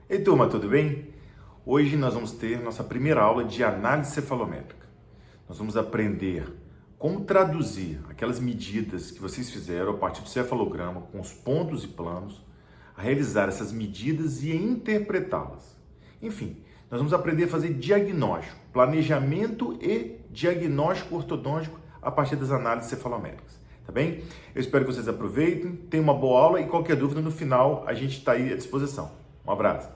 Ei turma, tudo bem? Hoje nós vamos ter nossa primeira aula de análise cefalométrica. Nós vamos aprender como traduzir aquelas medidas que vocês fizeram a partir do cefalograma com os pontos e planos, a realizar essas medidas e interpretá-las. Enfim, nós vamos aprender a fazer diagnóstico, planejamento e diagnóstico ortodôntico a partir das análises cefalométricas. Tá bem? Eu espero que vocês aproveitem, tenham uma boa aula e qualquer dúvida no final a gente está aí à disposição. Um abraço.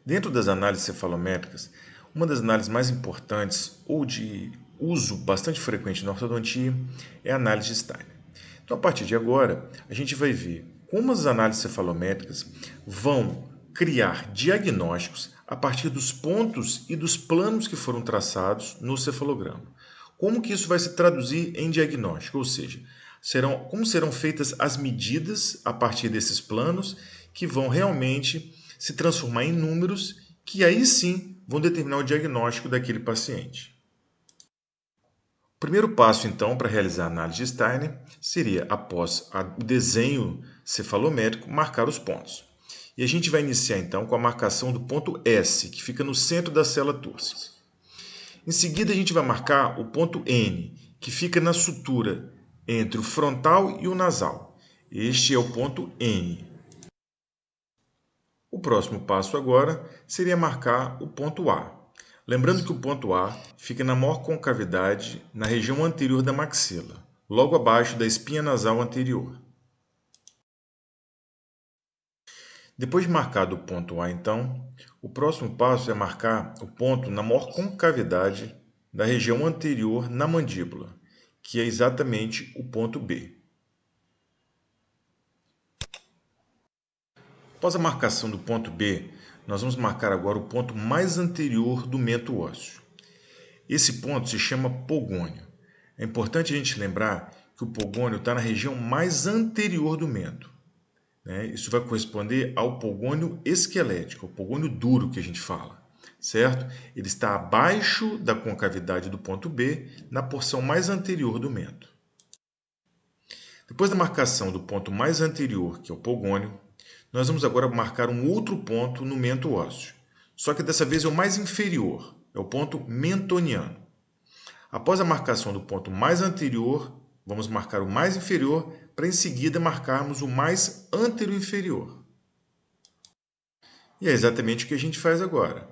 Dentro das análises cefalométricas, uma das análises mais importantes ou de uso bastante frequente na ortodontia é a análise de Steiner. Então, a partir de agora, a gente vai ver como as análises cefalométricas vão criar diagnósticos a partir dos pontos e dos planos que foram traçados no cefalograma. Como que isso vai se traduzir em diagnóstico? Ou seja, como serão feitas as medidas a partir desses planos que vão realmente se transformar em números que aí sim vão determinar o diagnóstico daquele paciente. O primeiro passo, então, para realizar a análise de Steiner seria, após o desenho cefalométrico, marcar os pontos. E a gente vai iniciar, então, com a marcação do ponto S, que fica no centro da célula túrcica. Em seguida, a gente vai marcar o ponto N, que fica na sutura entre o frontal e o nasal. Este é o ponto N. O próximo passo agora seria marcar o ponto A. Lembrando que o ponto A fica na maior concavidade na região anterior da maxila, logo abaixo da espinha nasal anterior. Depois de marcado o ponto A, então, o próximo passo é marcar o ponto na maior concavidade da região anterior na mandíbula, que é exatamente o ponto B. Após a marcação do ponto B, nós vamos marcar agora o ponto mais anterior do mento ósseo. Esse ponto se chama pogônio. É importante a gente lembrar que o pogônio está na região mais anterior do mento. Isso vai corresponder ao pogônio esquelético, o pogônio duro que a gente fala, certo? Ele está abaixo da concavidade do ponto B, na porção mais anterior do mento. Depois da marcação do ponto mais anterior, que é o pogônio, nós vamos agora marcar um outro ponto no mento ósseo, só que dessa vez é o mais inferior, é o ponto mentoniano. Após a marcação do ponto mais anterior, vamos marcar o mais inferior, para em seguida marcarmos o mais anteroinferior. E é exatamente o que a gente faz agora.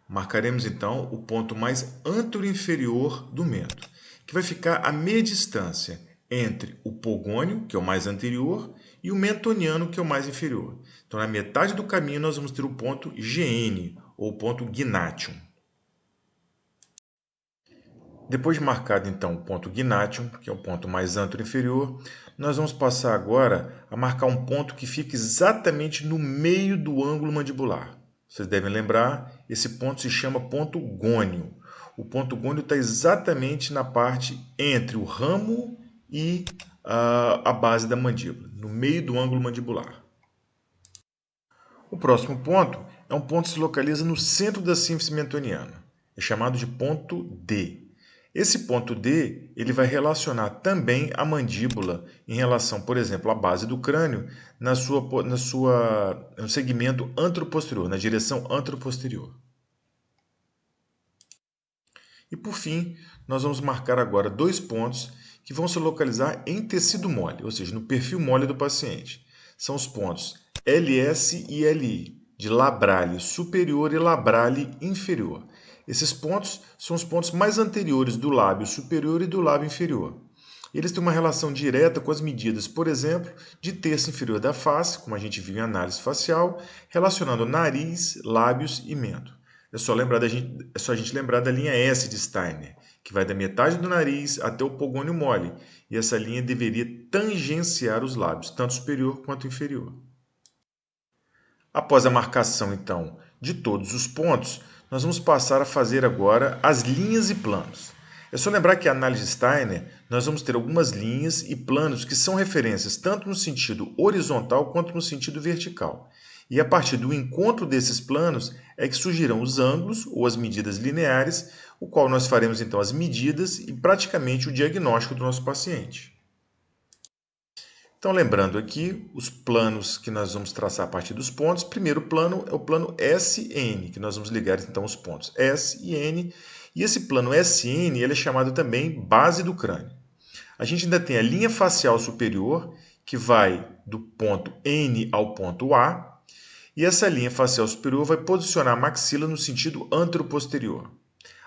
Marcaremos então o ponto mais anteroinferior do mento, que vai ficar a meia distância entre o pogônio, que é o mais anterior, e o mentoniano, que é o mais inferior. Então, na metade do caminho, nós vamos ter o ponto GN, ou ponto gnatium. Depois de marcado, então, o ponto gnatium, que é o ponto mais anteroinferior, nós vamos passar agora a marcar um ponto que fica exatamente no meio do ângulo mandibular. Vocês devem lembrar, esse ponto se chama ponto gônio. O ponto gônio está exatamente na parte entre o ramo e a base da mandíbula, no meio do ângulo mandibular. O próximo ponto é um ponto que se localiza no centro da sínfise mentoniana. É chamado de ponto D. Esse ponto D ele vai relacionar também a mandíbula em relação, por exemplo, à base do crânio no segmento anteroposterior, na direção anteroposterior. E por fim, nós vamos marcar agora dois pontos que vão se localizar em tecido mole, ou seja, no perfil mole do paciente. São os pontos LS e LI, de labrale superior e labrale inferior. Esses pontos são os pontos mais anteriores do lábio superior e do lábio inferior. Eles têm uma relação direta com as medidas, por exemplo, de terço inferior da face, como a gente viu em análise facial, relacionando nariz, lábios e mento. É só a gente lembrar da linha S de Steiner, que vai da metade do nariz até o pogônio mole, e essa linha deveria tangenciar os lábios, tanto superior quanto inferior. Após a marcação, então, de todos os pontos, nós vamos passar a fazer agora as linhas e planos. É só lembrar que a análise de Steiner, nós vamos ter algumas linhas e planos que são referências tanto no sentido horizontal quanto no sentido vertical. E a partir do encontro desses planos é que surgirão os ângulos ou as medidas lineares, o qual nós faremos então as medidas e praticamente o diagnóstico do nosso paciente. Então, lembrando aqui, os planos que nós vamos traçar a partir dos pontos. Primeiro plano é o plano SN, que nós vamos ligar então os pontos S e N. E esse plano SN ele é chamado também base do crânio. A gente ainda tem a linha facial superior, que vai do ponto N ao ponto A. E essa linha facial superior vai posicionar a maxila no sentido anteroposterior.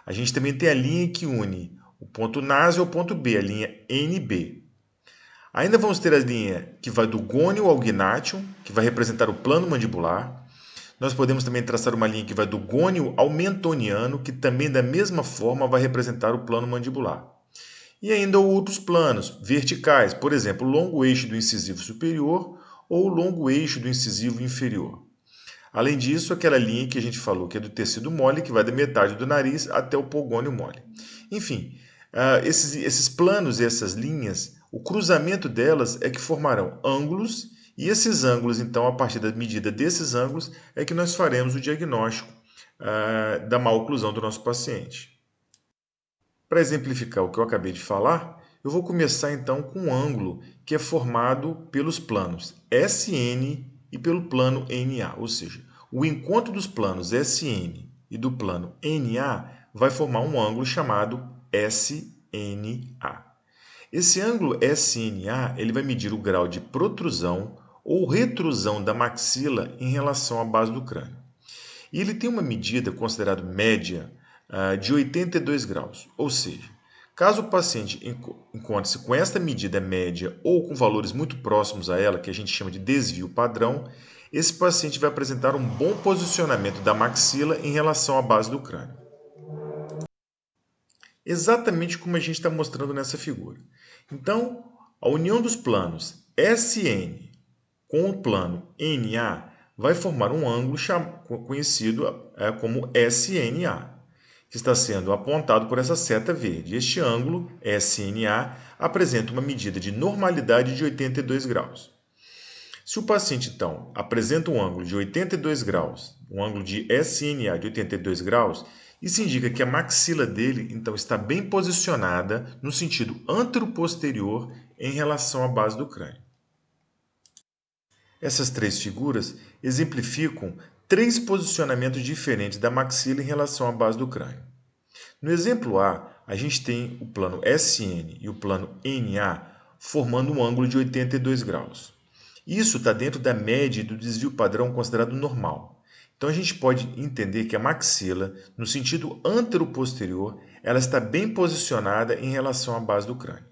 A gente também tem a linha que une o ponto nasal ao ponto B, a linha NB. Ainda vamos ter a linha que vai do gônio ao gnatium, que vai representar o plano mandibular. Nós podemos também traçar uma linha que vai do gônio ao mentoniano, que também da mesma forma vai representar o plano mandibular. E ainda outros planos verticais, por exemplo, o longo eixo do incisivo superior ou o longo eixo do incisivo inferior. Além disso, aquela linha que a gente falou que é do tecido mole, que vai da metade do nariz até o pogônio mole. Enfim, esses planos e essas linhas, o cruzamento delas é que formarão ângulos, e esses ângulos, então, a partir da medida desses ângulos, é que nós faremos o diagnóstico da má oclusão do nosso paciente. Para exemplificar o que eu acabei de falar, eu vou começar então com um ângulo que é formado pelos planos SN e pelo plano NA, ou seja, o encontro dos planos SN e do plano NA vai formar um ângulo chamado SNA. Esse ângulo SNA ele vai medir o grau de protrusão ou retrusão da maxila em relação à base do crânio. E ele tem uma medida considerada média de 82 graus, ou seja, caso o paciente encontre-se com esta medida média ou com valores muito próximos a ela, que a gente chama de desvio padrão, esse paciente vai apresentar um bom posicionamento da maxila em relação à base do crânio. Exatamente como a gente está mostrando nessa figura. Então, a união dos planos SN com o plano NA vai formar um ângulo conhecido como SNA, que está sendo apontado por essa seta verde. Este ângulo, SNA, apresenta uma medida de normalidade de 82 graus. Se o paciente, então, apresenta um ângulo de 82 graus, um ângulo de SNA de 82 graus, isso indica que a maxila dele, então, está bem posicionada no sentido anteroposterior em relação à base do crânio. Essas três figuras exemplificam três posicionamentos diferentes da maxila em relação à base do crânio. No exemplo A, a gente tem o plano SN e o plano NA formando um ângulo de 82 graus. Isso está dentro da média do desvio padrão considerado normal. Então a gente pode entender que a maxila, no sentido anteroposterior, ela está bem posicionada em relação à base do crânio.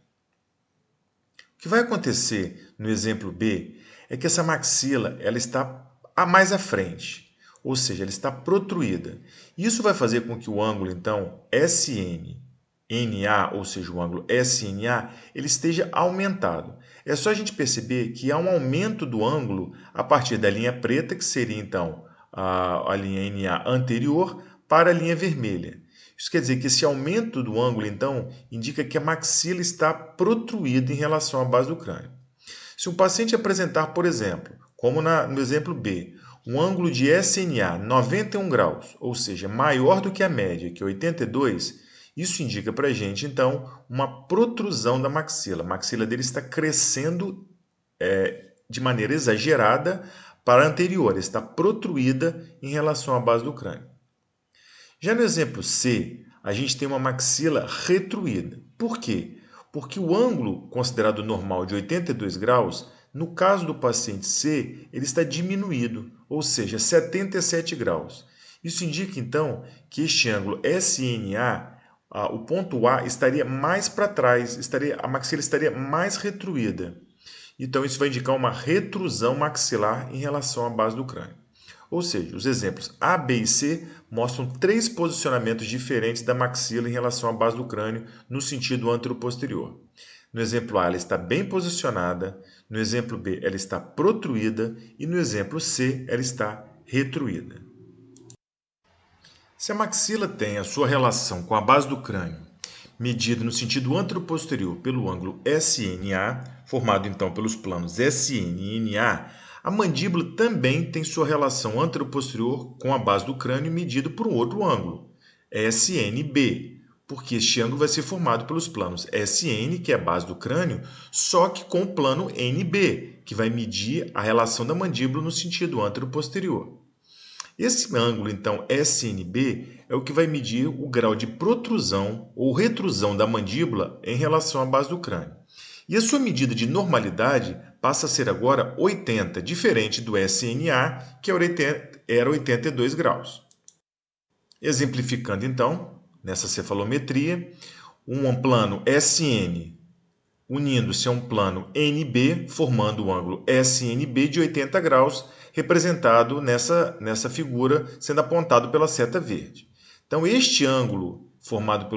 O que vai acontecer no exemplo B é que essa maxila ela está mais à frente, ou seja, ela está protruída. Isso vai fazer com que o ângulo, então, SNA, ou seja, o ângulo SNA, ele esteja aumentado. É só a gente perceber que há um aumento do ângulo a partir da linha preta, que seria, então, a linha NA anterior, para a linha vermelha. Isso quer dizer que esse aumento do ângulo, então, indica que a maxila está protruída em relação à base do crânio. Se um paciente apresentar, por exemplo, como no exemplo B, um ângulo de SNA 91 graus, ou seja, maior do que a média, que é 82, isso indica para a gente, então, uma protrusão da maxila. A maxila dele está crescendo de maneira exagerada para a anterior, está protruída em relação à base do crânio. Já no exemplo C, a gente tem uma maxila retruída. Por quê? Porque o ângulo considerado normal de 82 graus, no caso do paciente C, ele está diminuído, ou seja, 77 graus. Isso indica, então, que este ângulo SNA, o ponto A, estaria mais para trás, a maxila estaria mais retruída. Então, isso vai indicar uma retrusão maxilar em relação à base do crânio. Ou seja, os exemplos A, B e C mostram três posicionamentos diferentes da maxila em relação à base do crânio no sentido anteroposterior. No exemplo A, ela está bem posicionada, no exemplo B, ela está protruída e no exemplo C, ela está retruída. Se a maxila tem a sua relação com a base do crânio medida no sentido anteroposterior pelo ângulo SNA, formado então pelos planos SN e NA, a mandíbula também tem sua relação anteroposterior com a base do crânio medida por um outro ângulo, SNB, porque este ângulo vai ser formado pelos planos SN, que é a base do crânio, só que com o plano NB, que vai medir a relação da mandíbula no sentido antero-posterior. Esse ângulo, então, SNB, é o que vai medir o grau de protrusão ou retrusão da mandíbula em relação à base do crânio. E a sua medida de normalidade passa a ser agora 80, diferente do SNA, que era 82 graus. Exemplificando, então, nessa cefalometria, um plano SN unindo-se a um plano NB, formando o ângulo SNB de 80 graus, representado nessa figura, sendo apontado pela seta verde. Então, este ângulo formado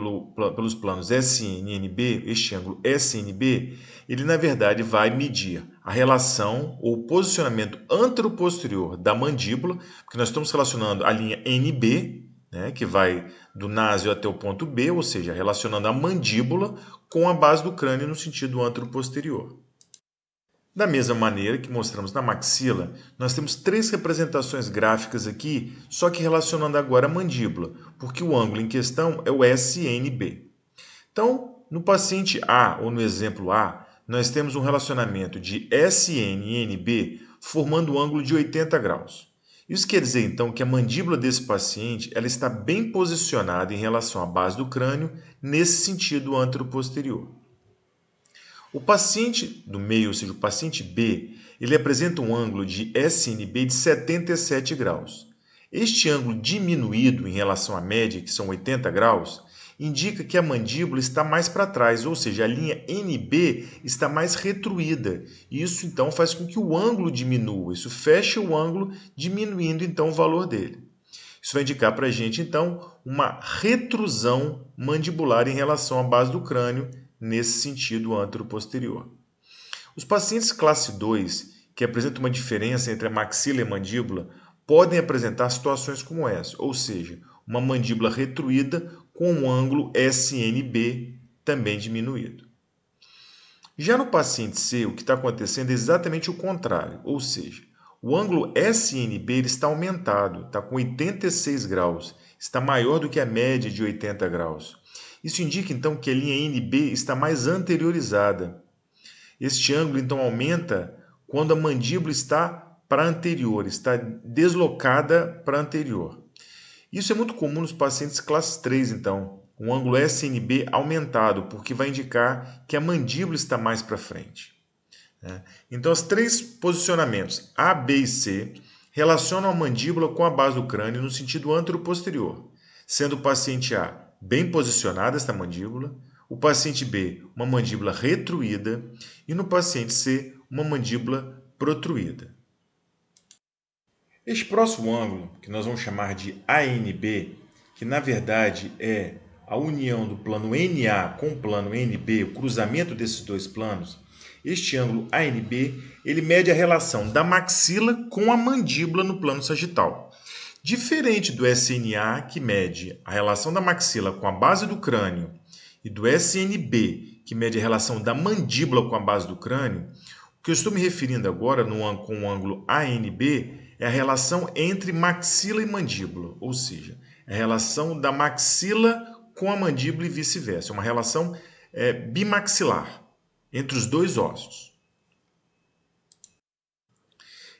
pelos planos SN e NB, este ângulo SNB, ele na verdade vai medir a relação ou posicionamento antero-posterior da mandíbula, porque nós estamos relacionando a linha NB, né, que vai do násio até o ponto B, ou seja, relacionando a mandíbula com a base do crânio no sentido antero-posterior. Da mesma maneira que mostramos na maxila, nós temos três representações gráficas aqui, só que relacionando agora a mandíbula, porque o ângulo em questão é o SNB. Então, no paciente A, ou no exemplo A, nós temos um relacionamento de SN e NB formando um ângulo de 80 graus. Isso quer dizer, então, que a mandíbula desse paciente ela está bem posicionada em relação à base do crânio, nesse sentido antero-posterior. O paciente do meio, ou seja, o paciente B, ele apresenta um ângulo de SNB de 77 graus. Este ângulo diminuído em relação à média, que são 80 graus, indica que a mandíbula está mais para trás, ou seja, a linha NB está mais retruída. Isso, então, faz com que o ângulo diminua. Isso fecha o ângulo, diminuindo, então, o valor dele. Isso vai indicar para a gente, então, uma retrusão mandibular em relação à base do crânio, nesse sentido antero-posterior. Os pacientes classe 2, que apresentam uma diferença entre a maxila e a mandíbula, podem apresentar situações como essa, ou seja, uma mandíbula retruída com um ângulo SNB também diminuído. Já no paciente C, o que está acontecendo é exatamente o contrário, ou seja, o ângulo SNB ele está aumentado, está com 86 graus, está maior do que a média de 80 graus. Isso indica, então, que a linha NB está mais anteriorizada. Este ângulo, então, aumenta quando a mandíbula está para anterior, está deslocada para anterior. Isso é muito comum nos pacientes classe 3, então, um ângulo SNB aumentado, porque vai indicar que a mandíbula está mais para frente. Então, os três posicionamentos A, B e C relacionam a mandíbula com a base do crânio no sentido antero-posterior, sendo o paciente A bem posicionada esta mandíbula, o paciente B uma mandíbula retruída e no paciente C uma mandíbula protruída. Este próximo ângulo, que nós vamos chamar de ANB, que na verdade é a união do plano NA com o plano NB, o cruzamento desses dois planos, este ângulo ANB, ele mede a relação da maxila com a mandíbula no plano sagital. Diferente do SNA, que mede a relação da maxila com a base do crânio, e do SNB, que mede a relação da mandíbula com a base do crânio, o que eu estou me referindo agora com o ângulo ANB é a relação entre maxila e mandíbula, ou seja, a relação da maxila com a mandíbula e vice-versa, uma relação bimaxilar entre os dois ossos.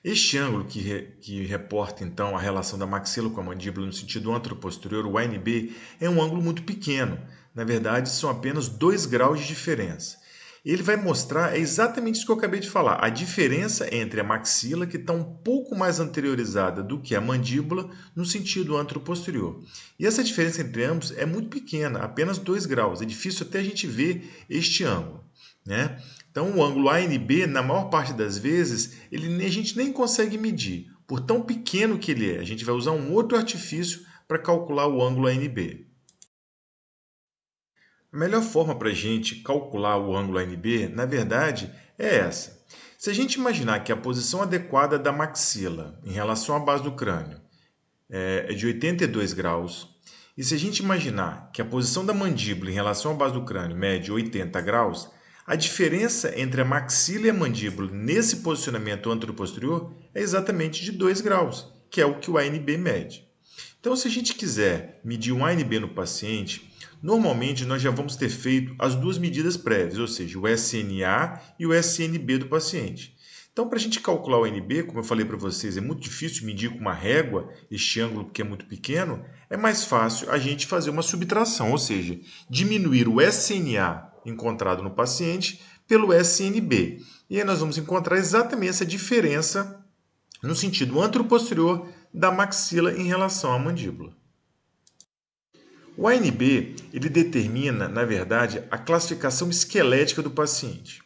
Este ângulo que reporta, então, a relação da maxila com a mandíbula no sentido antero-posterior, o ANB, é um ângulo muito pequeno. Na verdade, são apenas 2 graus de diferença. Ele vai mostrar exatamente isso que eu acabei de falar, a diferença entre a maxila, que está um pouco mais anteriorizada do que a mandíbula, no sentido antero-posterior. E essa diferença entre ambos é muito pequena, apenas 2 graus. É difícil até a gente ver este ângulo, né? Então, o ângulo ANB, na maior parte das vezes, a gente nem consegue medir. Por tão pequeno que ele é, a gente vai usar um outro artifício para calcular o ângulo ANB. A melhor forma para a gente calcular o ângulo ANB, na verdade, é essa. Se a gente imaginar que a posição adequada da maxila em relação à base do crânio é de 82 graus, e se a gente imaginar que a posição da mandíbula em relação à base do crânio mede 80 graus, a diferença entre a maxila e a mandíbula nesse posicionamento antero-posterior é exatamente de 2 graus, que é o que o ANB mede. Então, se a gente quiser medir um ANB no paciente, normalmente nós já vamos ter feito as duas medidas prévias, ou seja, o SNA e o SNB do paciente. Então, para a gente calcular o NB, como eu falei para vocês, é muito difícil medir com uma régua este ângulo porque é muito pequeno, é mais fácil a gente fazer uma subtração, ou seja, diminuir o SNA encontrado no paciente pelo SNB. E aí nós vamos encontrar exatamente essa diferença no sentido anteroposterior da maxila em relação à mandíbula. O ANB ele determina, na verdade, a classificação esquelética do paciente,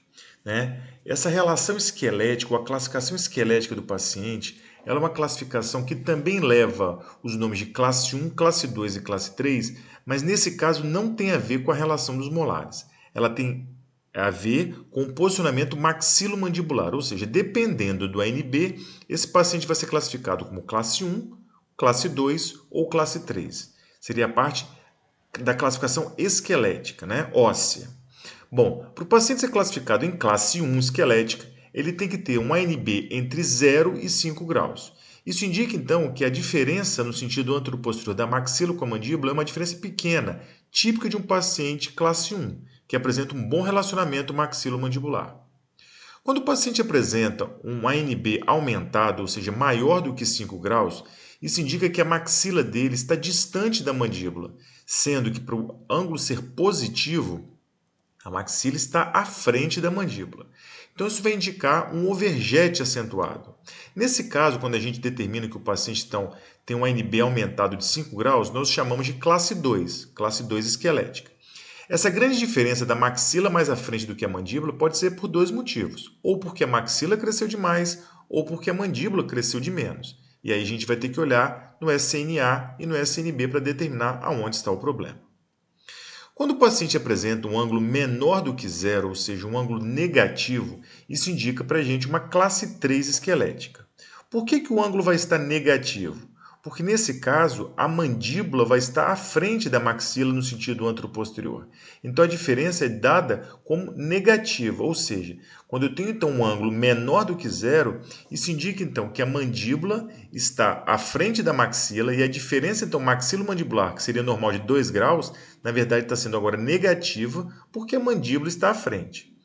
né? Essa relação esquelética, ou a classificação esquelética do paciente, ela é uma classificação que também leva os nomes de classe 1, classe 2 e classe 3, mas nesse caso não tem a ver com a relação dos molares. Ela tem a ver com o posicionamento maxilomandibular, ou seja, dependendo do ANB, esse paciente vai ser classificado como classe 1, classe 2 ou classe 3. Seria a parte da classificação esquelética, né? Óssea. Bom, para o paciente ser classificado em classe 1 esquelética, ele tem que ter um ANB entre 0 e 5 graus. Isso indica, então, que a diferença no sentido anteroposterior da maxila com a mandíbula é uma diferença pequena, típica de um paciente classe 1, que apresenta um bom relacionamento maxilomandibular. Quando o paciente apresenta um ANB aumentado, ou seja, maior do que 5 graus, isso indica que a maxila dele está distante da mandíbula, sendo que para o ângulo ser positivo, a maxila está à frente da mandíbula. Então, isso vai indicar um overjet acentuado. Nesse caso, quando a gente determina que o paciente tem um ANB aumentado de 5 graus, nós chamamos de classe 2 esquelética. Essa grande diferença da maxila mais à frente do que a mandíbula pode ser por dois motivos. Ou porque a maxila cresceu demais, ou porque a mandíbula cresceu de menos. E aí a gente vai ter que olhar no SNA e no SNB para determinar aonde está o problema. Quando o paciente apresenta um ângulo menor do que zero, ou seja, um ângulo negativo, isso indica para a gente uma classe 3 esquelética. Por que o ângulo vai estar negativo? Porque nesse caso, a mandíbula vai estar à frente da maxila no sentido anteroposterior. Então a diferença é dada como negativa, ou seja, quando eu tenho então um ângulo menor do que zero, isso indica então que a mandíbula está à frente da maxila e a diferença então maxilomandibular, que seria normal de 2 graus, na verdade está sendo agora negativa porque a mandíbula está à frente.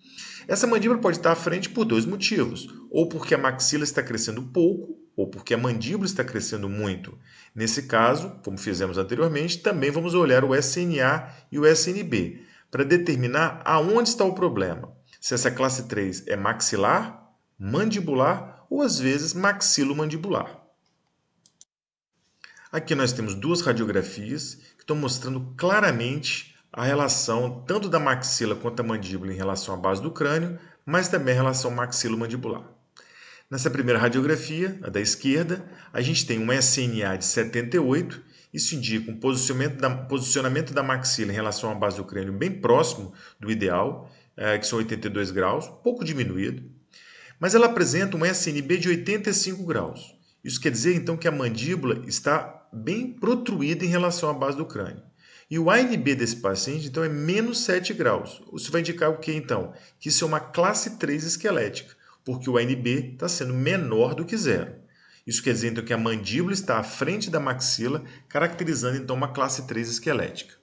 Essa mandíbula pode estar à frente por dois motivos, ou porque a maxila está crescendo pouco, ou porque a mandíbula está crescendo muito. Nesse caso, como fizemos anteriormente, também vamos olhar o SNA e o SNB, para determinar aonde está o problema. Se essa classe 3 é maxilar, mandibular ou às vezes maxilomandibular. Aqui nós temos duas radiografias que estão mostrando claramente a relação tanto da maxila quanto da mandíbula em relação à base do crânio, mas também a relação maxilomandibular. Nessa primeira radiografia, a da esquerda, a gente tem um SNA de 78, isso indica um posicionamento da maxila em relação à base do crânio bem próximo do ideal, que são 82 graus, pouco diminuído, mas ela apresenta um SNB de 85 graus. Isso quer dizer então que a mandíbula está bem protruída em relação à base do crânio. E o ANB desse paciente, então, é menos 7 graus. Isso vai indicar o que, então? Que isso é uma classe 3 esquelética, porque o ANB está sendo menor do que zero. Isso quer dizer, então, que a mandíbula está à frente da maxila, caracterizando, então, uma classe 3 esquelética.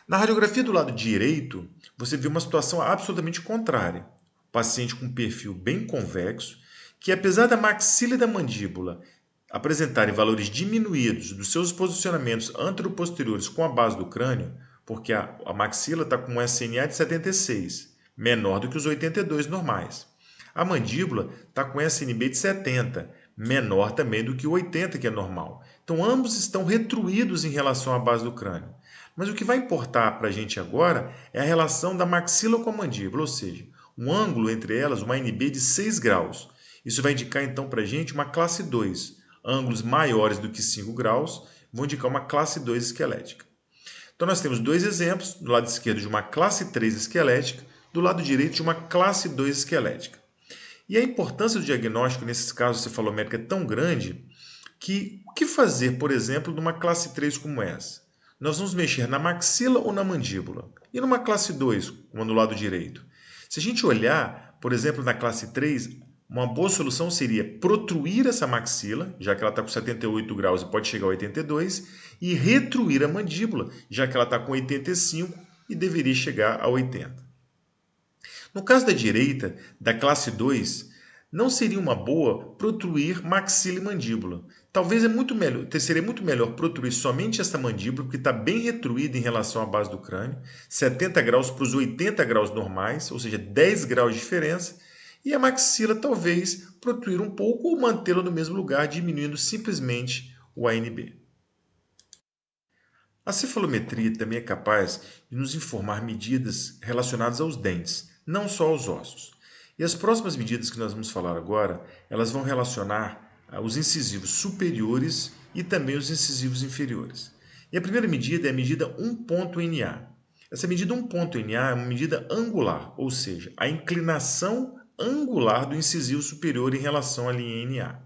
Na radiografia do lado direito, você vê uma situação absolutamente contrária. O paciente com um perfil bem convexo, que apesar da maxila e da mandíbula apresentarem valores diminuídos dos seus posicionamentos anteroposteriores com a base do crânio, porque a maxila está com um SNA de 76, menor do que os 82 normais. A mandíbula está com SNB de 70, menor também do que o 80, que é normal. Então, ambos estão retruídos em relação à base do crânio. Mas o que vai importar para a gente agora é a relação da maxila com a mandíbula, ou seja, um ângulo entre elas, uma ANB de 6 graus. Isso vai indicar então para a gente uma classe 2. Ângulos maiores do que 5 graus vão indicar uma classe 2 esquelética. Então nós temos dois exemplos, do lado esquerdo de uma classe 3 esquelética, do lado direito de uma classe 2 esquelética. E a importância do diagnóstico nesses casos cefalométrica é tão grande que o que fazer, por exemplo, numa classe 3 como essa? Nós vamos mexer na maxila ou na mandíbula? E numa classe 2, como no lado direito? Se a gente olhar, por exemplo, na classe 3, Uma boa solução seria protruir essa maxila, já que ela está com 78 graus e pode chegar a 82, e retruir a mandíbula, já que ela está com 85 e deveria chegar a 80. No caso da direita, da classe 2, não seria uma boa protruir maxila e mandíbula. Talvez seria muito melhor protruir somente essa mandíbula, porque está bem retruída em relação à base do crânio, 70 graus para os 80 graus normais, ou seja, 10 graus de diferença, e a maxila talvez protruir um pouco ou mantê-la no mesmo lugar, diminuindo simplesmente o ANB. A cefalometria também é capaz de nos informar medidas relacionadas aos dentes, não só aos ossos. E as próximas medidas que nós vamos falar agora, elas vão relacionar os incisivos superiores e também os incisivos inferiores. E a primeira medida é a medida 1 ponto NA. Essa medida 1 ponto NA é uma medida angular, ou seja, a inclinação angular do incisivo superior em relação à linha NA.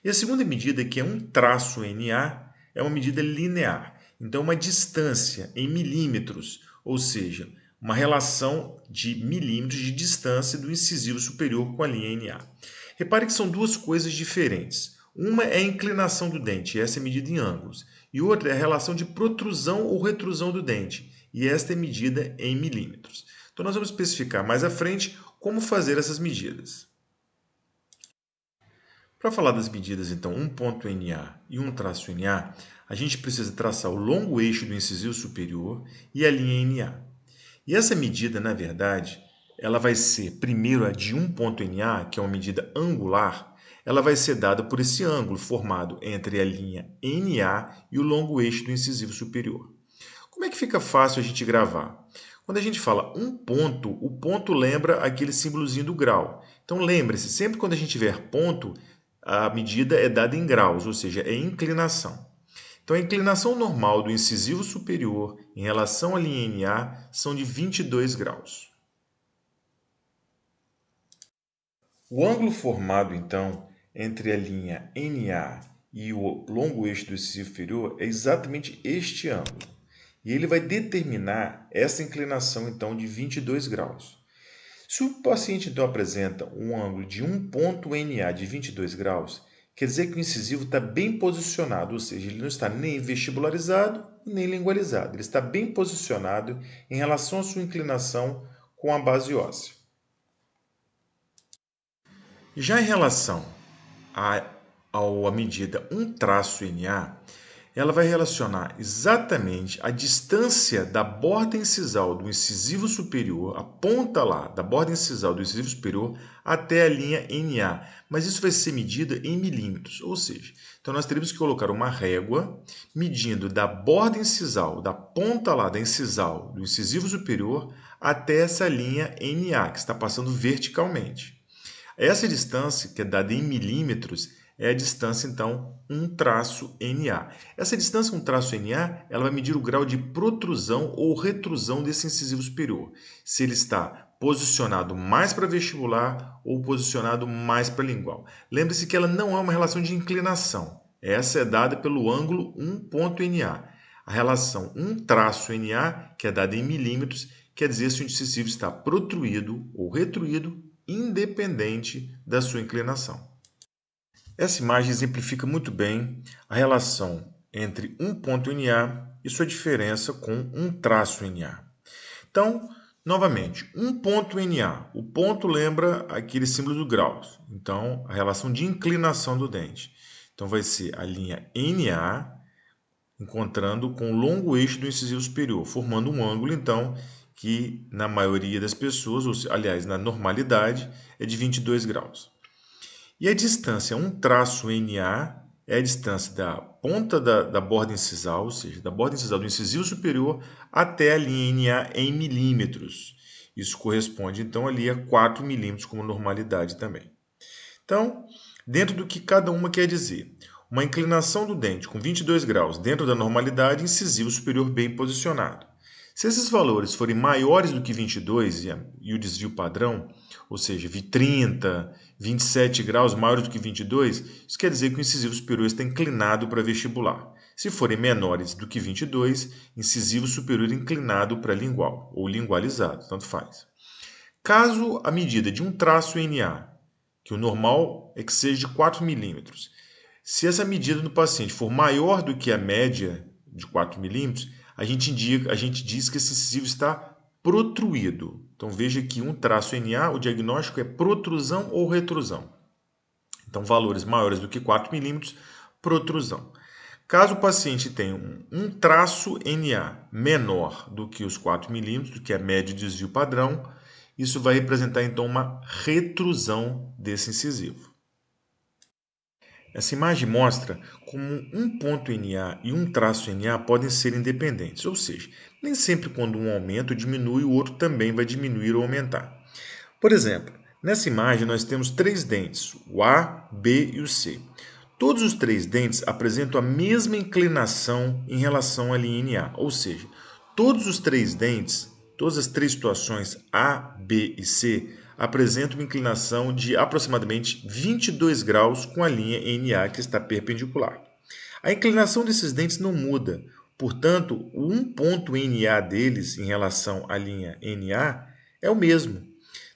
E a segunda medida, que é um traço NA, é uma medida linear. Então, uma distância em milímetros, ou seja, uma relação de milímetros de distância do incisivo superior com a linha NA. Repare que são duas coisas diferentes. Uma é a inclinação do dente, e essa é medida em ângulos. E outra é a relação de protrusão ou retrusão do dente, e esta é medida em milímetros. Então, nós vamos especificar mais à frente como fazer essas medidas. Para falar das medidas, então, 1 ponto NA e um traço NA, a gente precisa traçar o longo eixo do incisivo superior e a linha NA. E essa medida, na verdade, ela vai ser, primeiro, a de 1 ponto NA, que é uma medida angular, ela vai ser dada por esse ângulo formado entre a linha NA e o longo eixo do incisivo superior. Como é que fica fácil a gente gravar? Quando a gente fala um ponto, o ponto lembra aquele símbolozinho do grau. Então lembre-se, sempre quando a gente tiver ponto, a medida é dada em graus, ou seja, é inclinação. Então, a inclinação normal do incisivo superior em relação à linha NA são de 22 graus. O ângulo formado, então, entre a linha NA e o longo eixo do incisivo superior é exatamente este ângulo. E ele vai determinar essa inclinação, então, de 22 graus. Se o paciente, então, apresenta um ângulo de 1 ponto NA de 22 graus, quer dizer que o incisivo está bem posicionado, ou seja, ele não está nem vestibularizado nem lingualizado. Ele está bem posicionado em relação à sua inclinação com a base óssea. Já em relação à medida 1 traço NA, ela vai relacionar exatamente a distância da borda incisal do incisivo superior, a ponta lá da borda incisal do incisivo superior até a linha NA, mas isso vai ser medida em milímetros, ou seja, então nós teremos que colocar uma régua medindo da borda incisal, da ponta lá da incisal do incisivo superior até essa linha NA, que está passando verticalmente. Essa distância, que é dada em milímetros, é a distância, então, 1 traço NA. Essa distância 1 traço NA, ela vai medir o grau de protrusão ou retrusão desse incisivo superior. Se ele está posicionado mais para vestibular ou posicionado mais para lingual. Lembre-se que ela não é uma relação de inclinação. Essa é dada pelo ângulo 1 ponto NA. A relação 1 traço NA, que é dada em milímetros, quer dizer se o incisivo está protruído ou retruído, independente da sua inclinação. Essa imagem exemplifica muito bem a relação entre 1 ponto NA e sua diferença com 1 traço NA. Então, novamente, 1 ponto NA. O ponto lembra aquele símbolo do grau. Então, a relação de inclinação do dente. Então, vai ser a linha NA encontrando com o longo eixo do incisivo superior, formando um ângulo, então, que na maioria das pessoas, ou, aliás, na normalidade, é de 22 graus. E a distância 1 traço NA é a distância da ponta da borda incisal, ou seja, da borda incisal do incisivo superior até a linha NA em milímetros. Isso corresponde, então, ali a 4 milímetros como normalidade também. Então, dentro do que cada uma quer dizer, uma inclinação do dente com 22 graus dentro da normalidade, incisivo superior bem posicionado. Se esses valores forem maiores do que 22 e o desvio padrão, ou seja, 30, 27 graus maiores do que 22, isso quer dizer que o incisivo superior está inclinado para vestibular. Se forem menores do que 22, incisivo superior inclinado para lingual ou lingualizado, tanto faz. Caso a medida de 1 traço NA que o normal é que seja de 4 milímetros. Se essa medida no paciente for maior do que a média de 4 milímetros, a gente diz que esse incisivo está protruído. Então veja que um traço NA, o diagnóstico é protrusão ou retrusão. Então valores maiores do que 4 milímetros, protrusão. Caso o paciente tenha um traço NA menor do que os 4 milímetros, do que a média de desvio padrão, isso vai representar então uma retrusão desse incisivo. Essa imagem mostra como um ponto NA e um traço NA podem ser independentes, ou seja, nem sempre quando um aumenta ou diminui, o outro também vai diminuir ou aumentar. Por exemplo, nessa imagem nós temos 3 dentes, o A, B e o C. Todos os 3 dentes apresentam a mesma inclinação em relação à linha NA, ou seja, todos os 3 dentes, todas as 3 situações A, B e C, apresentam uma inclinação de aproximadamente 22 graus com a linha NA que está perpendicular. A inclinação desses dentes não muda, portanto, o um ponto NA deles em relação à linha NA é o mesmo.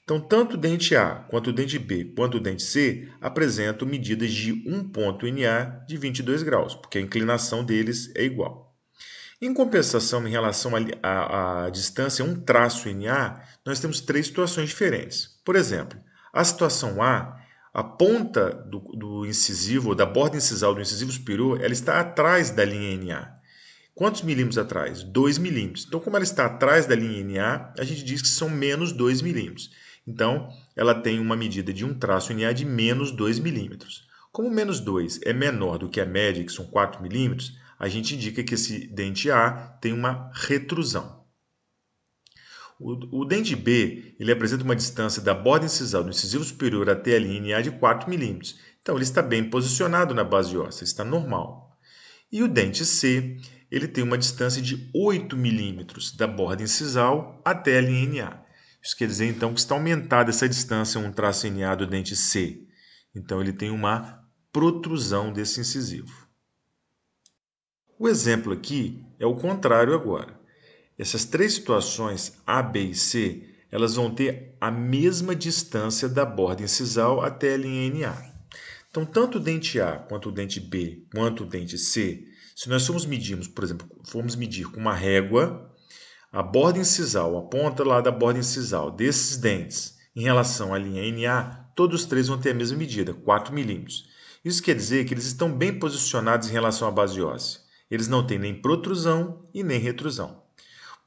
Então, tanto o dente A, quanto o dente B, quanto o dente C apresentam medidas de um ponto NA de 22 graus, porque a inclinação deles é igual. Em compensação, em relação à distância, um traço NA, nós temos 3 situações diferentes. Por exemplo, a situação a ponta do incisivo, da borda incisal do incisivo superior, ela está atrás da linha NA. Quantos milímetros atrás? 2 milímetros. Então, como ela está atrás da linha NA, a gente diz que são menos 2 milímetros. Então, ela tem uma medida de um traço NA de menos 2 milímetros. Como menos 2 é menor do que a média, que são 4 milímetros, a gente indica que esse dente A tem uma retrusão. O dente B ele apresenta uma distância da borda incisal do incisivo superior até a linha NA de 4 milímetros. Então, ele está bem posicionado na base óssea, está normal. E o dente C ele tem uma distância de 8 milímetros da borda incisal até a linha NA. Isso quer dizer, então, que está aumentada essa distância, um traço NA do dente C. Então, ele tem uma protrusão desse incisivo. O exemplo aqui é o contrário agora. Essas 3 situações, A, B e C, elas vão ter a mesma distância da borda incisal até a linha NA. Então, tanto o dente A, quanto o dente B, quanto o dente C, se nós medirmos, por exemplo, formos medir com uma régua, a borda incisal, a ponta lá da borda incisal desses dentes em relação à linha NA, todos os 3 vão ter a mesma medida, 4 milímetros. Isso quer dizer que eles estão bem posicionados em relação à base óssea. Eles não têm nem protrusão e nem retrusão.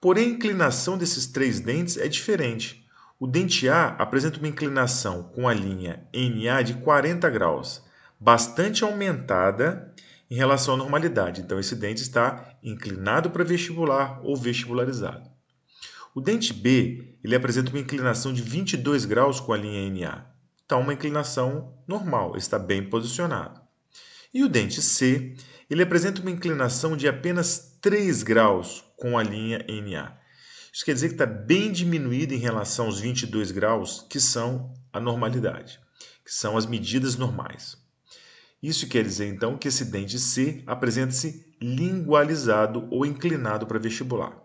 Porém, a inclinação desses 3 dentes é diferente. O dente A apresenta uma inclinação com a linha NA de 40 graus, bastante aumentada em relação à normalidade. Então, esse dente está inclinado para vestibular ou vestibularizado. O dente B ele apresenta uma inclinação de 22 graus com a linha NA. Então, uma inclinação normal, está bem posicionado. E o dente C ele apresenta uma inclinação de apenas 3 graus com a linha NA. Isso quer dizer que está bem diminuído em relação aos 22 graus, que são a normalidade, que são as medidas normais. Isso quer dizer, então, que esse dente C apresenta-se lingualizado ou inclinado para vestibular.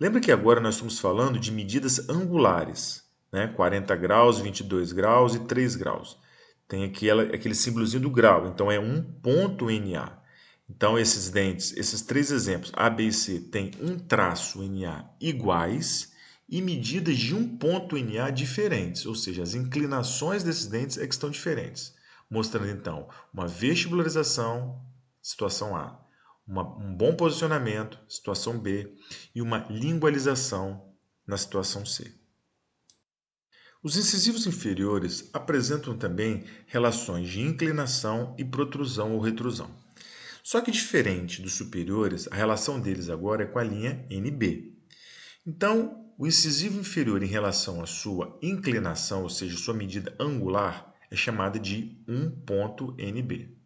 Lembra que agora nós estamos falando de medidas angulares, né? 40 graus, 22 graus e 3 graus. Tem aquele símbolozinho do grau, então é um ponto NA. Então, esses dentes, esses 3 exemplos, A, B e C, têm um traço NA iguais e medidas de um ponto NA diferentes, ou seja, as inclinações desses dentes é que estão diferentes, mostrando então uma vestibularização, situação A, um bom posicionamento, situação B, e uma lingualização na situação C. Os incisivos inferiores apresentam também relações de inclinação e protrusão ou retrusão. Só que diferente dos superiores, a relação deles agora é com a linha NB. Então, o incisivo inferior em relação à sua inclinação, ou seja, sua medida angular, é chamada de um ponto NB.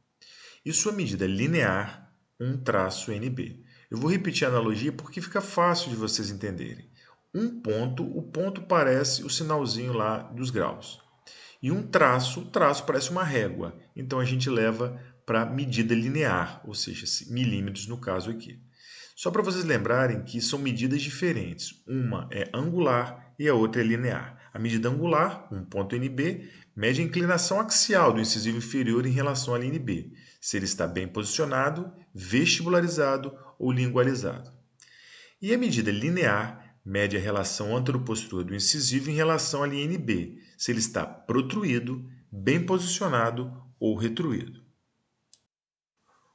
E sua medida linear, um traço NB. Eu vou repetir a analogia porque fica fácil de vocês entenderem. Um ponto, o ponto parece o sinalzinho lá dos graus. E um traço, o traço parece uma régua. Então a gente leva para medida linear, ou seja, milímetros no caso aqui. Só para vocês lembrarem que são medidas diferentes. Uma é angular e a outra é linear. A medida angular, um ponto NB, mede a inclinação axial do incisivo inferior em relação à linha NB, se ele está bem posicionado, vestibularizado ou lingualizado. E a medida linear mede a relação anteroposterior do incisivo em relação à linha NB, se ele está protruído, bem posicionado ou retruído.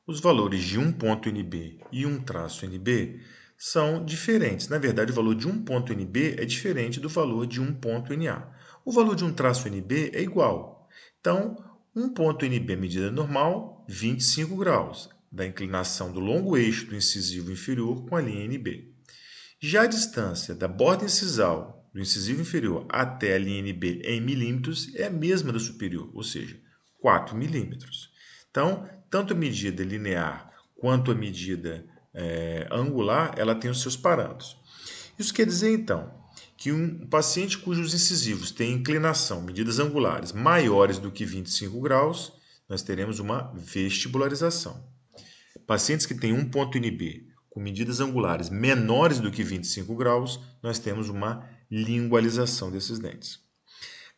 Os valores de um ponto NB e um traço NB são diferentes. Na verdade, o valor de um ponto NB é diferente do valor de um ponto NA. O valor de um traço NB é igual. Então, um ponto NB medida normal, 25 graus, da inclinação do longo eixo do incisivo inferior com a linha NB. Já a distância da borda incisal do incisivo inferior até a linha NB em milímetros é a mesma da superior, ou seja, 4 milímetros. Então, tanto a medida linear quanto a medida angular, ela tem os seus parâmetros. Isso quer dizer, então, que um paciente cujos incisivos têm inclinação, medidas angulares, maiores do que 25 graus, nós teremos uma vestibularização. Pacientes que têm um ponto NB com medidas angulares menores do que 25 graus, nós temos uma lingualização desses dentes.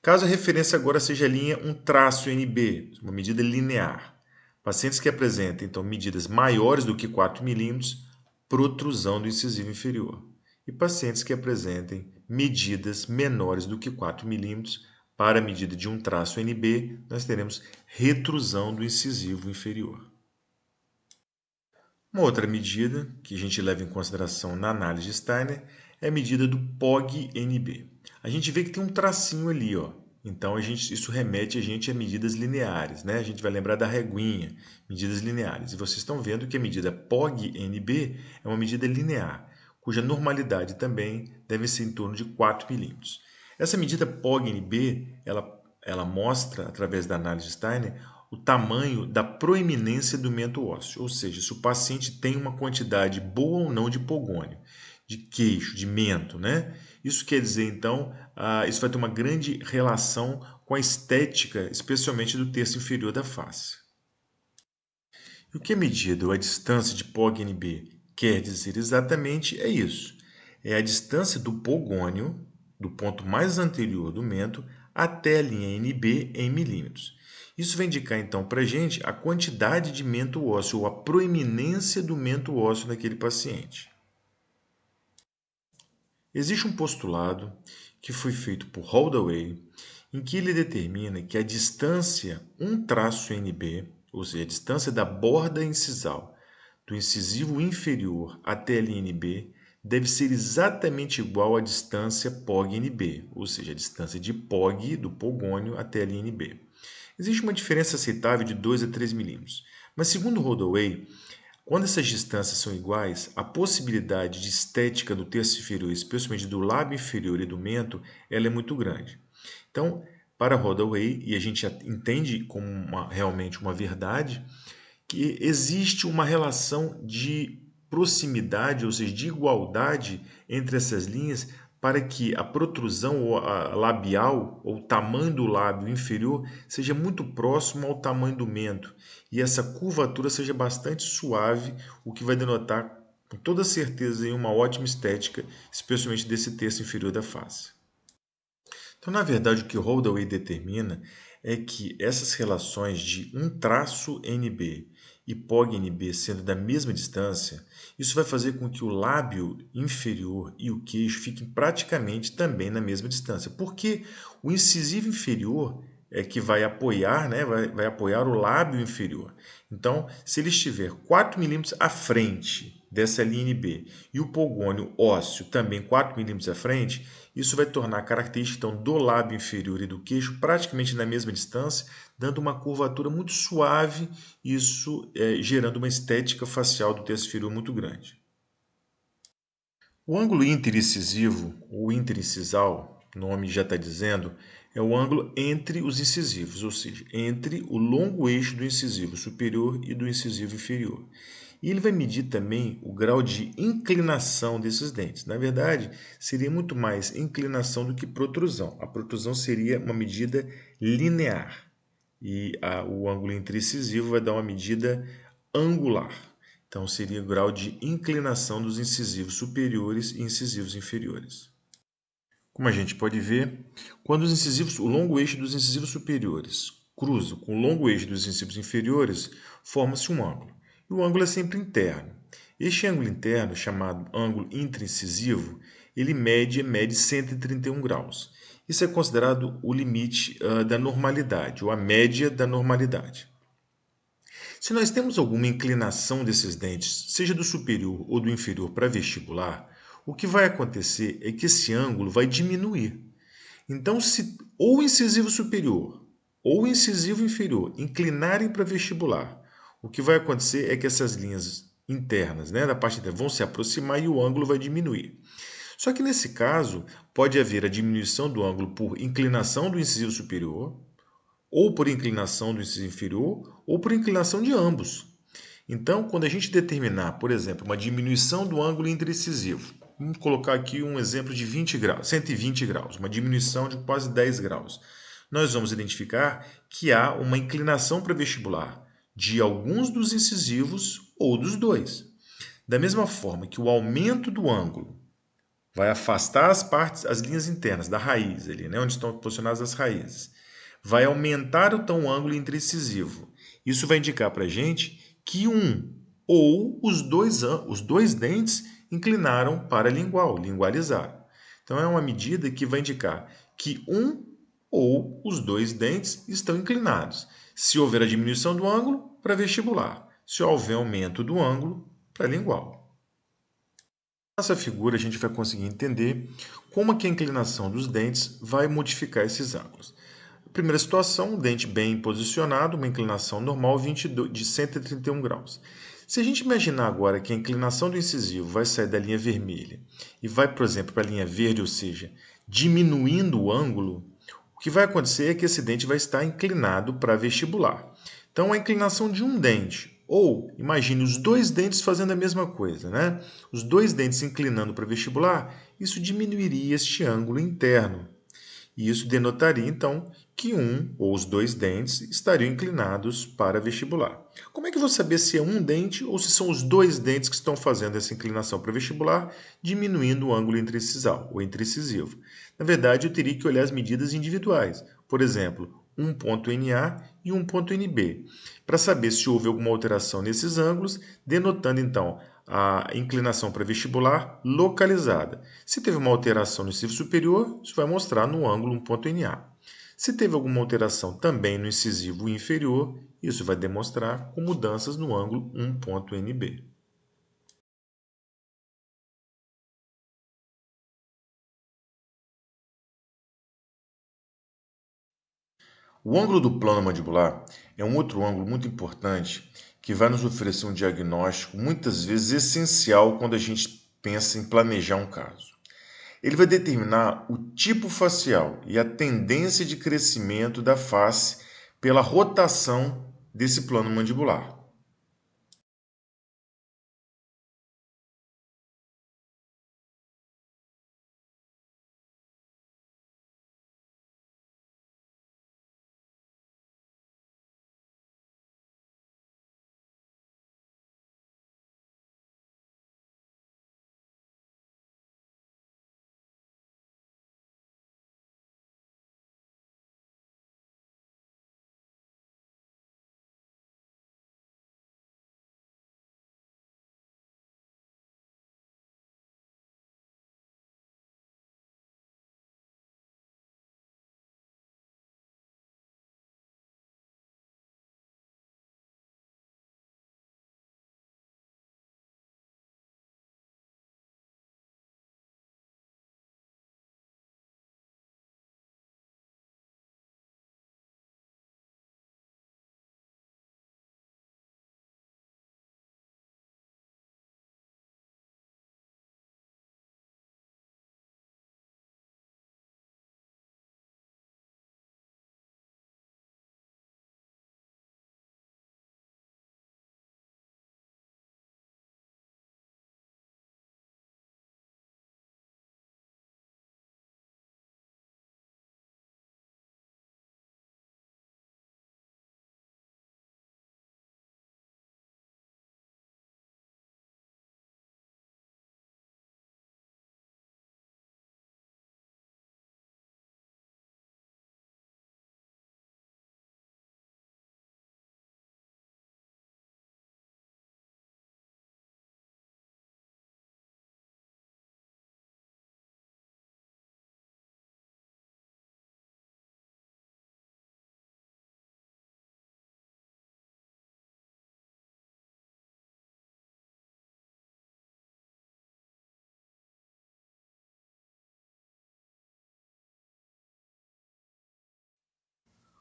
Caso a referência agora seja a linha um traço NB, uma medida linear, pacientes que apresentem então medidas maiores do que 4 milímetros, protrusão do incisivo inferior. E pacientes que apresentem medidas menores do que 4 milímetros, para a medida de um traço NB, nós teremos retrusão do incisivo inferior. Uma outra medida que a gente leva em consideração na análise de Steiner é a medida do POG-NB. A gente vê que tem um tracinho ali, ó. Então isso remete a gente a medidas lineares, né? A gente vai lembrar da reguinha, medidas lineares. E vocês estão vendo que a medida POG-NB é uma medida linear, cuja normalidade também deve ser em torno de 4 milímetros. Essa medida POG-NB, ela mostra, através da análise de Steiner, o tamanho da proeminência do mento ósseo, ou seja, se o paciente tem uma quantidade boa ou não de hipogônio, de queixo, de mento, né? Isso quer dizer, então, isso vai ter uma grande relação com a estética, especialmente do terço inferior da face. E o que é medido, a distância de POG-NB, quer dizer exatamente é isso. É a distância do pogônio, do ponto mais anterior do mento, até a linha NB em milímetros. Isso vai indicar, então, para a gente a quantidade de mento ósseo, ou a proeminência do mento ósseo naquele paciente. Existe um postulado que foi feito por Holdaway, em que ele determina que a distância um traço NB, ou seja, a distância da borda incisal do incisivo inferior até a linha NB, deve ser exatamente igual à distância POG-NB, ou seja, a distância de POG, do pogônio, até a linha NB. Existe uma diferença aceitável de 2 a 3 milímetros, mas segundo Holdaway, quando essas distâncias são iguais, a possibilidade de estética do terço inferior, especialmente do lábio inferior e do mento, ela é muito grande. Então, para Holdaway, e a gente entende como realmente uma verdade, que existe uma relação de proximidade, ou seja, de igualdade entre essas linhas, para que a protrusão ou a labial, ou o tamanho do lábio inferior, seja muito próximo ao tamanho do mento, e essa curvatura seja bastante suave, o que vai denotar com toda certeza em uma ótima estética, especialmente desse terço inferior da face. Então, na verdade, o que Holdaway determina é que essas relações de um traço NB e POG-NB sendo da mesma distância, isso vai fazer com que o lábio inferior e o queixo fiquem praticamente também na mesma distância, porque o incisivo inferior é que vai apoiar, né, vai apoiar o lábio inferior. Então, se ele estiver 4 milímetros à frente dessa linha NB e o pogônio ósseo também 4 milímetros à frente, isso vai tornar a característica então, do lábio inferior e do queixo praticamente na mesma distância, dando uma curvatura muito suave, isso gerando uma estética facial do terço inferior muito grande. O ângulo interincisivo, ou interincisal, o nome já está dizendo, é o ângulo entre os incisivos, ou seja, entre o longo eixo do incisivo superior e do incisivo inferior. E ele vai medir também o grau de inclinação desses dentes. Na verdade, seria muito mais inclinação do que protrusão. A protrusão seria uma medida linear e o ângulo interincisivo vai dar uma medida angular. Então, seria o grau de inclinação dos incisivos superiores e incisivos inferiores. Como a gente pode ver, quando o longo eixo dos incisivos superiores cruza com o longo eixo dos incisivos inferiores, forma-se um ângulo. E o ângulo é sempre interno. Este ângulo interno, chamado ângulo intraincisivo, ele mede 131 graus. Isso é considerado o limite da normalidade, ou a média da normalidade. Se nós temos alguma inclinação desses dentes, seja do superior ou do inferior para vestibular, o que vai acontecer é que esse ângulo vai diminuir. Então, se ou o incisivo superior ou o incisivo inferior inclinarem para vestibular, o que vai acontecer é que essas linhas internas, da parte interna, vão se aproximar e o ângulo vai diminuir. Só que nesse caso, pode haver a diminuição do ângulo por inclinação do incisivo superior, ou por inclinação do incisivo inferior, ou por inclinação de ambos. Então, quando a gente determinar, por exemplo, uma diminuição do ângulo intraincisivo, vamos colocar aqui um exemplo de 20 graus, 120 graus, uma diminuição de quase 10 graus. Nós vamos identificar que há uma inclinação para vestibular de alguns dos incisivos ou dos dois. Da mesma forma que o aumento do ângulo vai afastar as linhas internas da raiz, ali, onde estão posicionadas as raízes, vai aumentar o ângulo intraincisivo. Isso vai indicar para a gente que um ou os dois dentes inclinaram para lingual, lingualizar. Então, é uma medida que vai indicar que um ou os dois dentes estão inclinados. Se houver a diminuição do ângulo, para vestibular. Se houver aumento do ângulo, para lingual. Nessa figura, a gente vai conseguir entender como que a inclinação dos dentes vai modificar esses ângulos. Primeira situação, um dente bem posicionado, uma inclinação normal de 131 graus. Se a gente imaginar agora que a inclinação do incisivo vai sair da linha vermelha e vai, por exemplo, para a linha verde, ou seja, diminuindo o ângulo, o que vai acontecer é que esse dente vai estar inclinado para vestibular. Então, a inclinação de um dente, ou imagine os dois dentes fazendo a mesma coisa, Os dois dentes inclinando para vestibular, isso diminuiria este ângulo interno. E isso denotaria, então, que um ou os dois dentes estariam inclinados para vestibular. Como é que eu vou saber se é um dente ou se são os dois dentes que estão fazendo essa inclinação para vestibular, diminuindo o ângulo intraincisal ou intraincisivo? Na verdade, eu teria que olhar as medidas individuais. Por exemplo, um ponto NA e um ponto NB, para saber se houve alguma alteração nesses ângulos, denotando, então, a inclinação para vestibular localizada. Se teve uma alteração no incisivo superior, isso vai mostrar no ângulo um ponto NA. Se teve alguma alteração também no incisivo inferior, isso vai demonstrar com mudanças no ângulo um ponto NB. O ângulo do plano mandibular é um outro ângulo muito importante que vai nos oferecer um diagnóstico muitas vezes essencial quando a gente pensa em planejar um caso. Ele vai determinar o tipo facial e a tendência de crescimento da face pela rotação desse plano mandibular.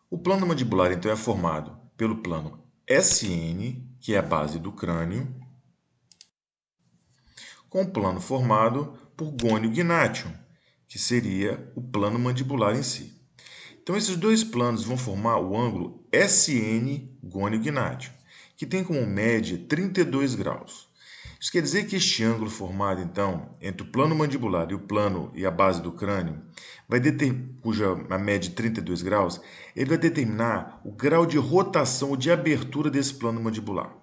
O plano mandibular, então, é formado pelo plano SN, que é a base do crânio, com o plano formado por gônio gnatium, que seria o plano mandibular em si. Então, esses dois planos vão formar o ângulo SN gônio gnatium, que tem como média 32 graus. Isso quer dizer que este ângulo formado, então, entre o plano mandibular e o plano e a base do crânio, cuja a média de 32 graus, ele vai determinar o grau de rotação ou de abertura desse plano mandibular.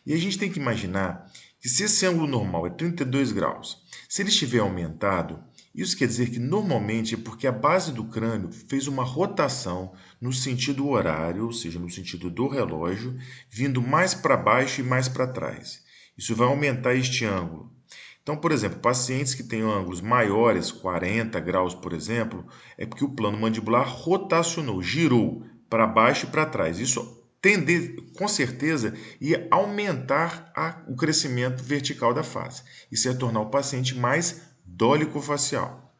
E a gente tem que imaginar que se esse ângulo normal é 32 graus, se ele estiver aumentado, isso quer dizer que normalmente é porque a base do crânio fez uma rotação no sentido horário, ou seja, no sentido do relógio, vindo mais para baixo e mais para trás. Isso vai aumentar este ângulo. Então, por exemplo, pacientes que têm ângulos maiores, 40 graus, por exemplo, é porque o plano mandibular rotacionou, girou para baixo e para trás. Isso com certeza, ia aumentar o crescimento vertical da face. Isso ia tornar o paciente mais dólico-facial.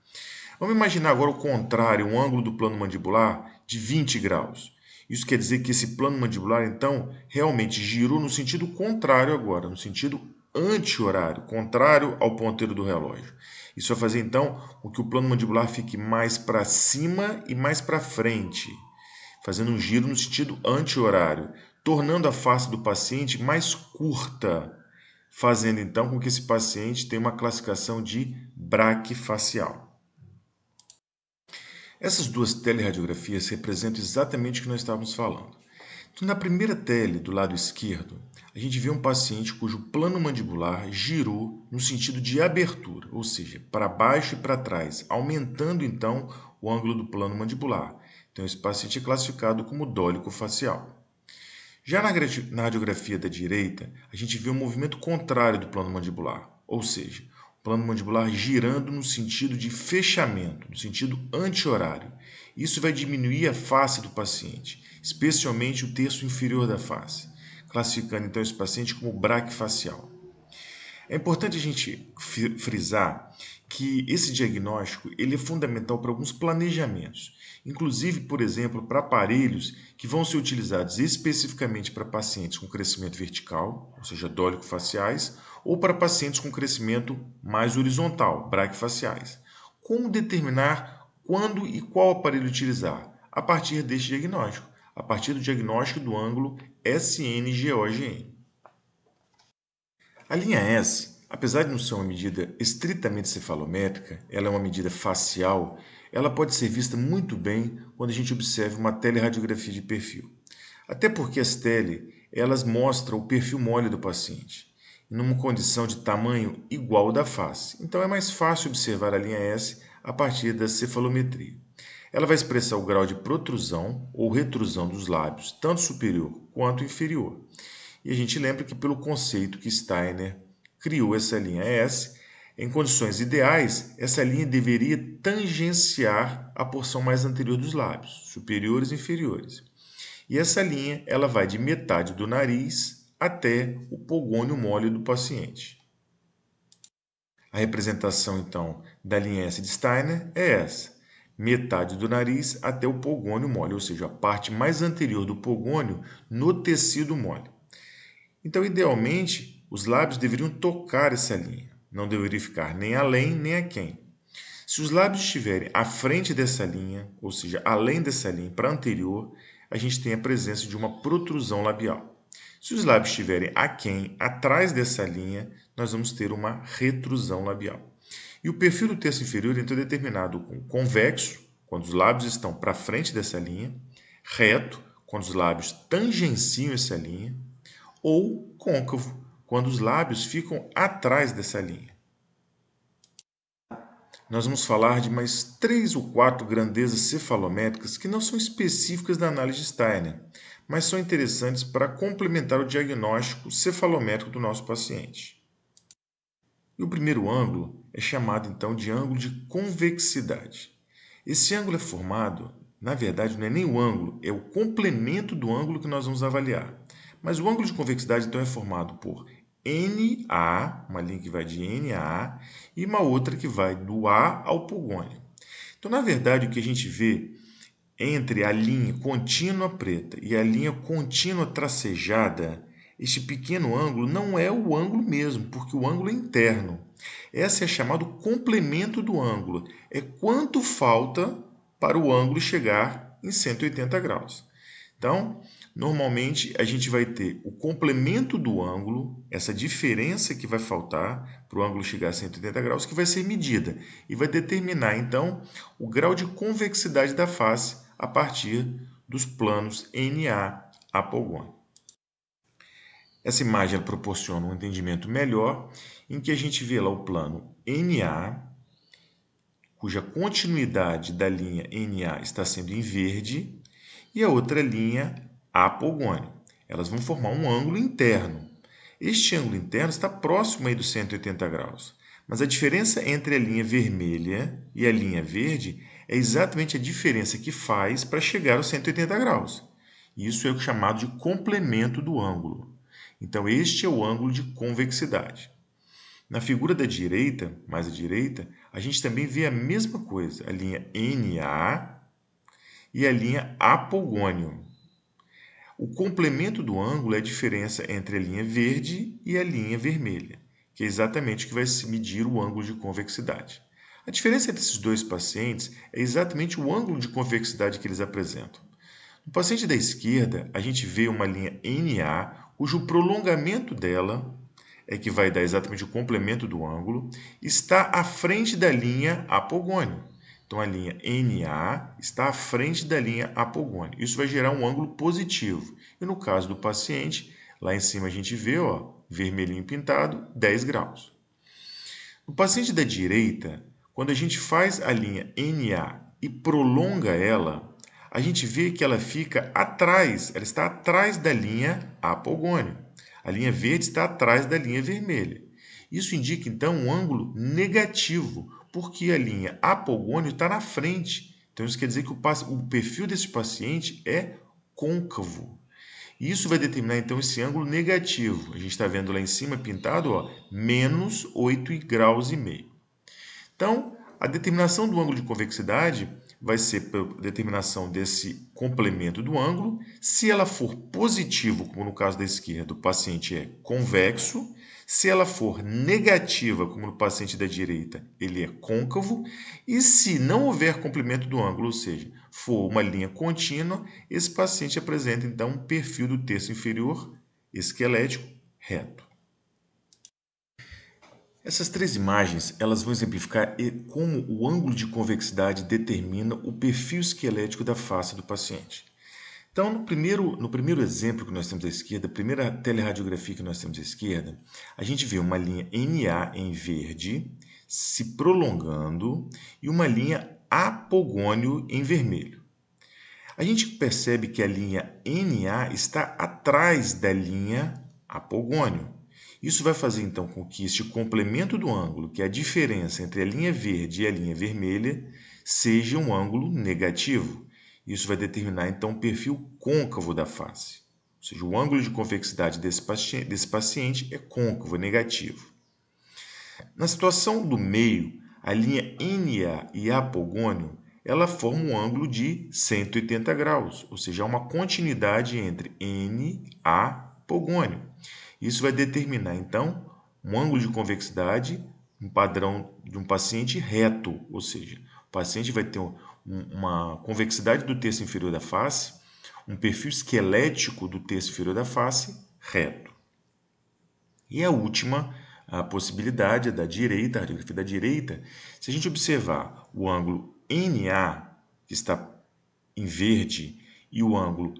Vamos imaginar agora o contrário, um ângulo do plano mandibular de 20 graus. Isso quer dizer que esse plano mandibular, então, realmente girou no sentido contrário agora, no sentido anti-horário, contrário ao ponteiro do relógio. Isso vai fazer, então, com que o plano mandibular fique mais para cima e mais para frente, fazendo um giro no sentido anti-horário, tornando a face do paciente mais curta, fazendo, então, com que esse paciente tenha uma classificação de braquifacial. Essas duas telerradiografias representam exatamente o que nós estávamos falando. Então, na primeira tele, do lado esquerdo, a gente vê um paciente cujo plano mandibular girou no sentido de abertura, ou seja, para baixo e para trás, aumentando então o ângulo do plano mandibular. Então, esse paciente é classificado como dólico facial. Já na radiografia da direita, a gente vê um movimento contrário do plano mandibular, ou seja, o plano mandibular girando no sentido de fechamento, no sentido anti-horário. Isso vai diminuir a face do paciente, especialmente o terço inferior da face, classificando então esse paciente como braquifacial. É importante a gente frisar que esse diagnóstico ele é fundamental para alguns planejamentos, inclusive, por exemplo, para aparelhos que vão ser utilizados especificamente para pacientes com crescimento vertical, ou seja, dólico-faciais, ou para pacientes com crescimento mais horizontal, braquifaciais. Como determinar quando e qual aparelho utilizar? A partir deste diagnóstico, a partir do diagnóstico do ângulo SNGOGN. A linha S, apesar de não ser uma medida estritamente cefalométrica, ela é uma medida facial, ela pode ser vista muito bem quando a gente observa uma teleradiografia de perfil. Até porque as elas mostram o perfil mole do paciente, numa condição de tamanho igual ao da face. Então é mais fácil observar a linha S a partir da cefalometria. Ela vai expressar o grau de protrusão ou retrusão dos lábios, tanto superior quanto inferior. E a gente lembra que pelo conceito que Steiner criou essa linha S, em condições ideais, essa linha deveria tangenciar a porção mais anterior dos lábios, superiores e inferiores. E essa linha ela vai de metade do nariz até o pogônio mole do paciente. A representação, então, da linha S de Steiner é essa. Metade do nariz até o pogônio mole, ou seja, a parte mais anterior do pogônio no tecido mole. Então, idealmente, os lábios deveriam tocar essa linha, não deveriam ficar nem além nem aquém. Se os lábios estiverem à frente dessa linha, ou seja, além dessa linha para anterior, a gente tem a presença de uma protrusão labial. Se os lábios estiverem aquém, atrás dessa linha, nós vamos ter uma retrusão labial. E o perfil do terço inferior então, é determinado com convexo, quando os lábios estão para frente dessa linha, reto, quando os lábios tangenciam essa linha, ou côncavo, quando os lábios ficam atrás dessa linha. Nós vamos falar de mais 3 ou 4 grandezas cefalométricas que não são específicas da análise de Steiner, mas são interessantes para complementar o diagnóstico cefalométrico do nosso paciente. E o primeiro ângulo é chamado então de ângulo de convexidade. Esse ângulo é formado, na verdade, não é nem o ângulo, é o complemento do ângulo que nós vamos avaliar. Mas o ângulo de convexidade então é formado por NA, uma linha que vai de N a A, e uma outra que vai do A ao pogônio. Então, na verdade, o que a gente vê entre a linha contínua preta e a linha contínua tracejada, este pequeno ângulo não é o ângulo mesmo, porque o ângulo é interno. Esse é chamado complemento do ângulo. É quanto falta para o ângulo chegar em 180 graus. Então, normalmente a gente vai ter o complemento do ângulo, essa diferença que vai faltar para o ângulo chegar a 180 graus, que vai ser medida e vai determinar, então, o grau de convexidade da face a partir dos planos NA apogônio. Essa imagem proporciona um entendimento melhor em que a gente vê lá o plano NA, cuja continuidade da linha NA está sendo em verde, e a outra linha apogônio. Elas vão formar um ângulo interno. Este ângulo interno está próximo aí dos 180 graus, mas a diferença entre a linha vermelha e a linha verde é exatamente a diferença que faz para chegar aos 180 graus. Isso é o chamado de complemento do ângulo. Então, este é o ângulo de convexidade. Na figura da direita, mais à direita, a gente também vê a mesma coisa, a linha NA e a linha apogônio. O complemento do ângulo é a diferença entre a linha verde e a linha vermelha, que é exatamente o que vai medir o ângulo de convexidade. A diferença entre esses dois pacientes é exatamente o ângulo de convexidade que eles apresentam. No paciente da esquerda, a gente vê uma linha NA, cujo prolongamento dela é que vai dar exatamente o complemento do ângulo, está à frente da linha apogônio. Então, a linha NA está à frente da linha apogônio. Isso vai gerar um ângulo positivo. E no caso do paciente, lá em cima a gente vê, ó, vermelhinho pintado, 10 graus. No paciente da direita, quando a gente faz a linha NA e prolonga ela, a gente vê que ela fica atrás, ela está atrás da linha apogônio. A linha verde está atrás da linha vermelha. Isso indica, então, um ângulo negativo, porque a linha apogônio está na frente. Então, isso quer dizer que o perfil desse paciente é côncavo. E isso vai determinar, então, esse ângulo negativo. A gente está vendo lá em cima pintado, ó, menos 8 graus e meio. Então, a determinação do ângulo de convexidade vai ser pela determinação desse complemento do ângulo. Se ela for positivo, como no caso da esquerda, o paciente é convexo. Se ela for negativa, como no paciente da direita, ele é côncavo. E se não houver complemento do ângulo, ou seja, for uma linha contínua, esse paciente apresenta, então, um perfil do terço inferior esquelético reto. Essas três imagens elas vão exemplificar como o ângulo de convexidade determina o perfil esquelético da face do paciente. Então, no primeiro exemplo que nós temos à esquerda, a primeira teleradiografia que nós temos à esquerda, a gente vê uma linha NA em verde se prolongando e uma linha apogônio em vermelho. A gente percebe que a linha NA está atrás da linha apogônio. Isso vai fazer, então, com que este complemento do ângulo, que é a diferença entre a linha verde e a linha vermelha, seja um ângulo negativo. Isso vai determinar, então, o perfil côncavo da face. Ou seja, o ângulo de convexidade desse paciente é côncavo, é negativo. Na situação do meio, a linha NA e apogônio, ela forma um ângulo de 180 graus, ou seja, há uma continuidade entre N e apogônio. Isso vai determinar, então, um ângulo de convexidade, um padrão de um paciente reto, ou seja, o paciente vai ter uma convexidade do terço inferior da face, um perfil esquelético do terço inferior da face reto. E a última possibilidade é da direita, a radiografia da direita. Se a gente observar o ângulo NA, que está em verde, e o ângulo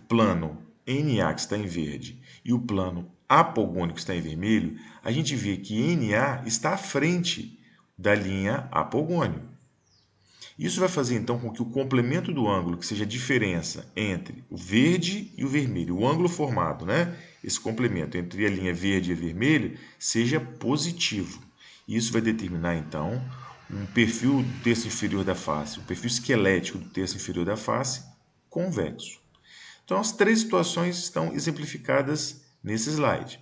plano NA, que está em verde, e o plano apogônio, que está em vermelho, a gente vê que NA está à frente da linha apogônio. Isso vai fazer, então, com que o complemento do ângulo, que seja a diferença entre o verde e o vermelho, o ângulo formado, né? Esse complemento entre a linha verde e a vermelha, seja positivo. Isso vai determinar, então, um perfil do terço inferior da face, um perfil esquelético do terço inferior da face convexo. Então, as três situações estão exemplificadas nesse slide.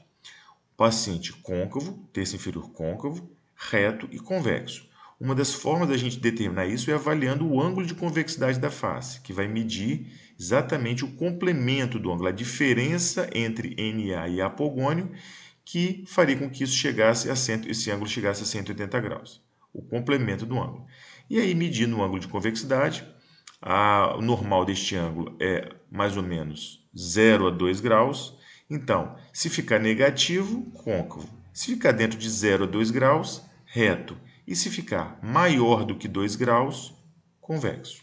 Paciente côncavo, terço inferior côncavo, reto e convexo. Uma das formas da gente determinar isso é avaliando o ângulo de convexidade da face, que vai medir exatamente o complemento do ângulo, a diferença entre NA e apogônio, que faria com que esse ângulo chegasse a 180 graus, o complemento do ângulo. E aí, medindo o ângulo de convexidade, o normal deste ângulo é mais ou menos 0 a 2 graus. Então, se ficar negativo, côncavo. Se ficar dentro de 0 a 2 graus, reto. E se ficar maior do que 2 graus, convexo.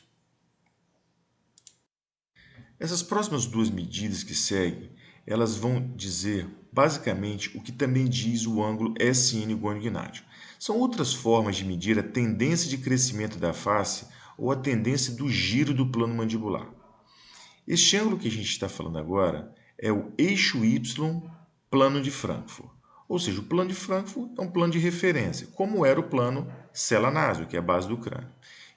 Essas próximas duas medidas que seguem, elas vão dizer basicamente o que também diz o ângulo SN gônio-gnádio. São outras formas de medir a tendência de crescimento da face ou a tendência do giro do plano mandibular. Este ângulo que a gente está falando agora é o eixo Y plano de Frankfurt. Ou seja, o plano de Frankfurt é um plano de referência, como era o plano sella-nasio, que é a base do crânio.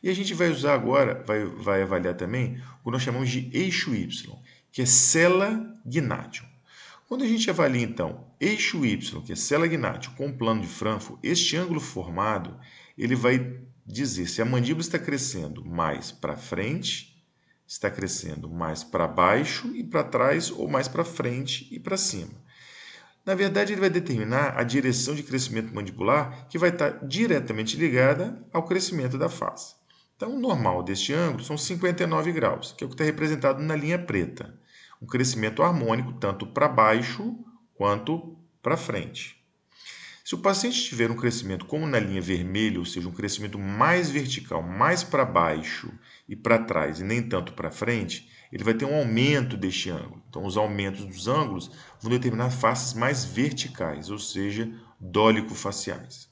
E a gente vai usar agora, vai avaliar também o que nós chamamos de eixo Y, que é sella-gnatium. Quando a gente avalia, então, eixo Y, que é sella-gnatium, com o plano de Frankfurt, este ângulo formado, ele vai dizer se a mandíbula está crescendo mais para frente, está crescendo mais para baixo e para trás, ou mais para frente e para cima. Na verdade, ele vai determinar a direção de crescimento mandibular, que vai estar diretamente ligada ao crescimento da face. Então, o normal deste ângulo são 59 graus, que é o que está representado na linha preta. Um crescimento harmônico tanto para baixo quanto para frente. Se o paciente tiver um crescimento como na linha vermelha, ou seja, um crescimento mais vertical, mais para baixo e para trás e nem tanto para frente, ele vai ter um aumento deste ângulo. Então, os aumentos dos ângulos vão determinar faces mais verticais, ou seja, dólico-faciais.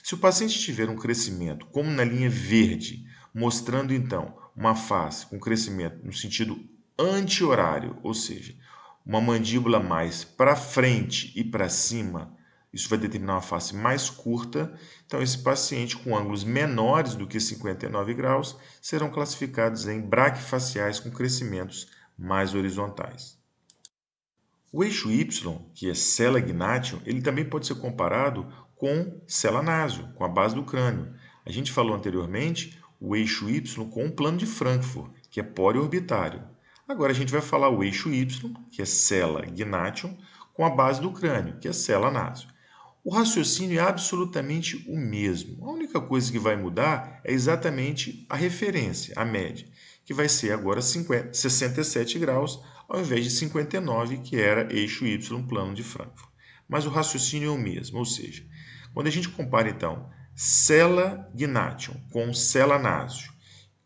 Se o paciente tiver um crescimento como na linha verde, mostrando então uma face com crescimento no sentido anti-horário, ou seja, uma mandíbula mais para frente e para cima, isso vai determinar uma face mais curta. Então, esse paciente com ângulos menores do que 59 graus serão classificados em braquifaciais com crescimentos mais horizontais. O eixo Y, que é sella-gnatium, ele também pode ser comparado com sella-nasio, com a base do crânio. A gente falou anteriormente o eixo Y com o plano de Frankfurt, que é poliorbitário. Agora a gente vai falar o eixo Y, que é sella-gnatium, com a base do crânio, que é sella-nasio. O raciocínio é absolutamente o mesmo. A única coisa que vai mudar é exatamente a referência, a média, que vai ser agora 67 graus, ao invés de 59, que era eixo Y plano de Frankfurt. Mas o raciocínio é o mesmo, ou seja, quando a gente compara então sella-gnatium com sella-nasio,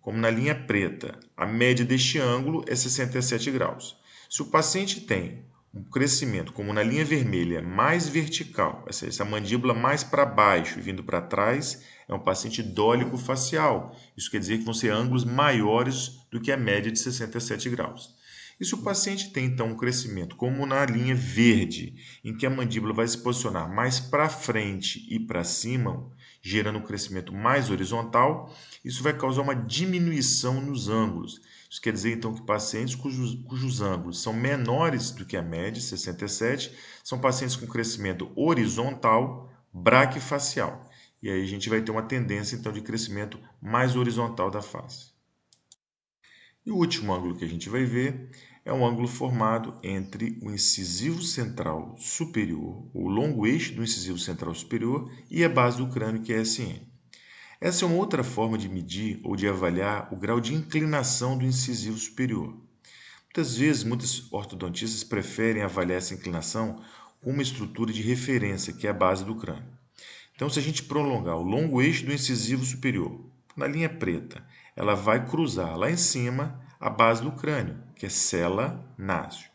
como na linha preta, a média deste ângulo é 67 graus. Se o paciente tem um crescimento, como na linha vermelha, mais vertical, essa mandíbula mais para baixo e vindo para trás, é um paciente dólico-facial. Isso quer dizer que vão ser ângulos maiores do que a média de 67 graus. E se o paciente tem, então, um crescimento, como na linha verde, em que a mandíbula vai se posicionar mais para frente e para cima, gerando um crescimento mais horizontal, isso vai causar uma diminuição nos ângulos. Isso quer dizer, então, que pacientes cujos ângulos são menores do que a média, 67, são pacientes com crescimento horizontal braquifacial. E aí a gente vai ter uma tendência, então, de crescimento mais horizontal da face. E o último ângulo que a gente vai ver é um ângulo formado entre o incisivo central superior, o longo eixo do incisivo central superior, e a base do crânio, que é SN. Essa é uma outra forma de medir ou de avaliar o grau de inclinação do incisivo superior. Muitas vezes, muitos ortodontistas preferem avaliar essa inclinação com uma estrutura de referência, que é a base do crânio. Então, se a gente prolongar o longo eixo do incisivo superior, na linha preta, ela vai cruzar lá em cima a base do crânio, que é sella-nasio.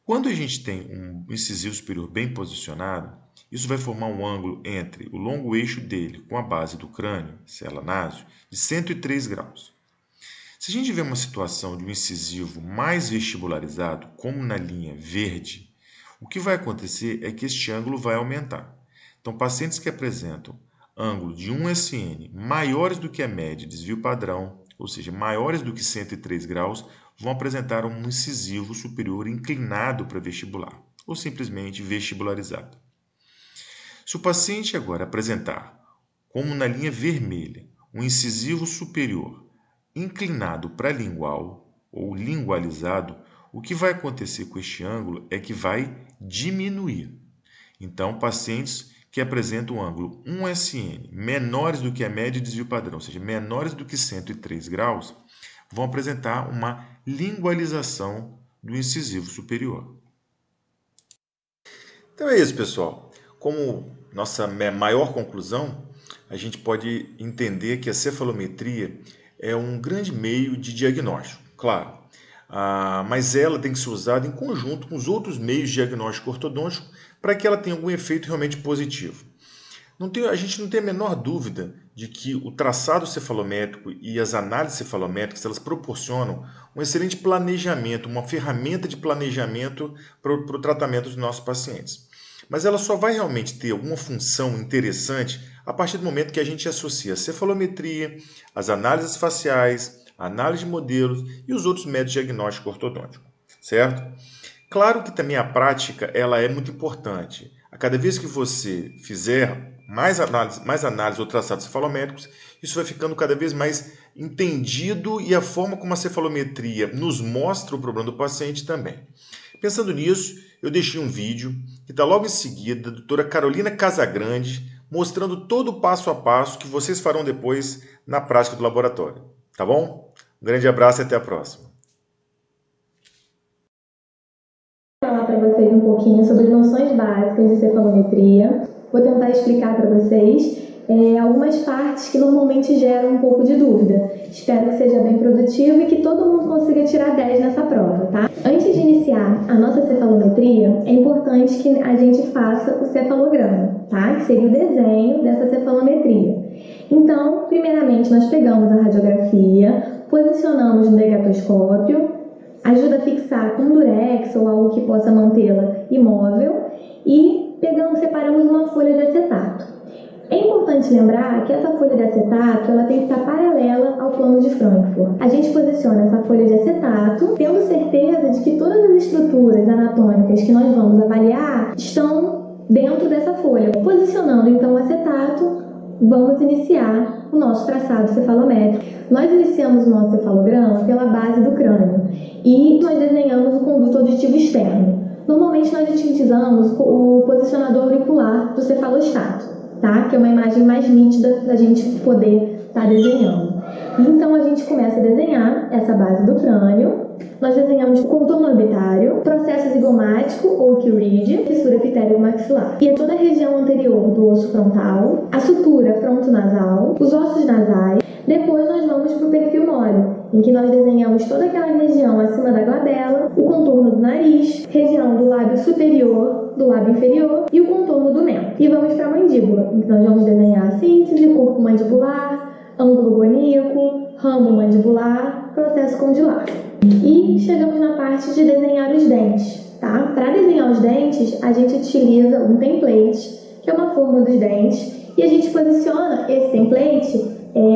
Quando a gente tem um incisivo superior bem posicionado, isso vai formar um ângulo entre o longo eixo dele com a base do crânio, sella-nasio, de 103 graus. Se a gente tiver uma situação de um incisivo mais vestibularizado, como na linha verde, o que vai acontecer é que este ângulo vai aumentar. Então, pacientes que apresentam ângulo de 1 SN maiores do que a média de desvio padrão, ou seja, maiores do que 103 graus, vão apresentar um incisivo superior inclinado para vestibular, ou simplesmente vestibularizado. Se o paciente agora apresentar como na linha vermelha, o incisivo superior inclinado para lingual ou lingualizado, o que vai acontecer com este ângulo é que vai diminuir. Então, pacientes que apresentam um ângulo 1SN menores do que a média de desvio padrão, ou seja, menores do que 103 graus, vão apresentar uma lingualização do incisivo superior. Então é isso, pessoal. Como nossa maior conclusão, a gente pode entender que a cefalometria é um grande meio de diagnóstico, claro, mas ela tem que ser usada em conjunto com os outros meios de diagnóstico ortodôntico para que ela tenha algum efeito realmente positivo. A gente não tem a menor dúvida de que o traçado cefalométrico e as análises cefalométricas elas proporcionam um excelente planejamento, uma ferramenta de planejamento para o tratamento dos nossos pacientes. Mas ela só vai realmente ter alguma função interessante a partir do momento que a gente associa a cefalometria, as análises faciais, a análise de modelos e os outros métodos de diagnóstico ortodôntico, certo? Claro que também a prática ela é muito importante. A cada vez que você fizer mais análise ou traçados cefalométricos, isso vai ficando cada vez mais entendido e a forma como a cefalometria nos mostra o problema do paciente também. Pensando nisso, eu deixei um vídeo que está logo em seguida da doutora Carolina Casagrande, mostrando todo o passo a passo que vocês farão depois na prática do laboratório. Tá bom? Um grande abraço e até a próxima. Vou falar para vocês um pouquinho sobre as noções básicas de cefalometria. Vou tentar explicar para vocês algumas partes que normalmente geram um pouco de dúvida. Espero que seja bem produtivo e que todo mundo consiga tirar 10 nessa prova, tá? Antes de iniciar a nossa cefalometria, é importante que a gente faça o cefalograma, tá? Que seria o desenho dessa cefalometria. Então, primeiramente, nós pegamos a radiografia, posicionamos no negatoscópio, ajuda a fixar com durex ou algo que possa mantê-la imóvel e separamos uma folha de acetato. É importante lembrar que essa folha de acetato ela tem que estar paralela ao plano de Frankfurt. A gente posiciona essa folha de acetato tendo certeza de que todas as estruturas anatômicas que nós vamos avaliar estão dentro dessa folha. Posicionando então o acetato, vamos iniciar o nosso traçado cefalométrico. Nós iniciamos o nosso cefalograma pela base do crânio e nós desenhamos o conduto auditivo externo. Normalmente nós utilizamos o posicionador auricular do cefalostato, tá? Que é uma imagem mais nítida da gente poder estar desenhando. Então a gente começa a desenhar essa base do crânio. Nós desenhamos o contorno orbitário, processo zigomático ou quiride, fissura epitélio-maxilar. E toda a região anterior do osso frontal, a sutura frontonasal, os ossos nasais. Depois nós vamos para o perfil mole, em que nós desenhamos toda aquela região acima da glabela, o contorno do nariz, região do lábio superior, do lábio inferior e o contorno do mento. E vamos para a mandíbula, em que nós vamos desenhar a síntese, corpo mandibular, ângulo goníaco, ramo mandibular, processo condilar. E chegamos na parte de desenhar os dentes, tá? Para desenhar os dentes, a gente utiliza um template, que é uma forma dos dentes, e a gente posiciona esse template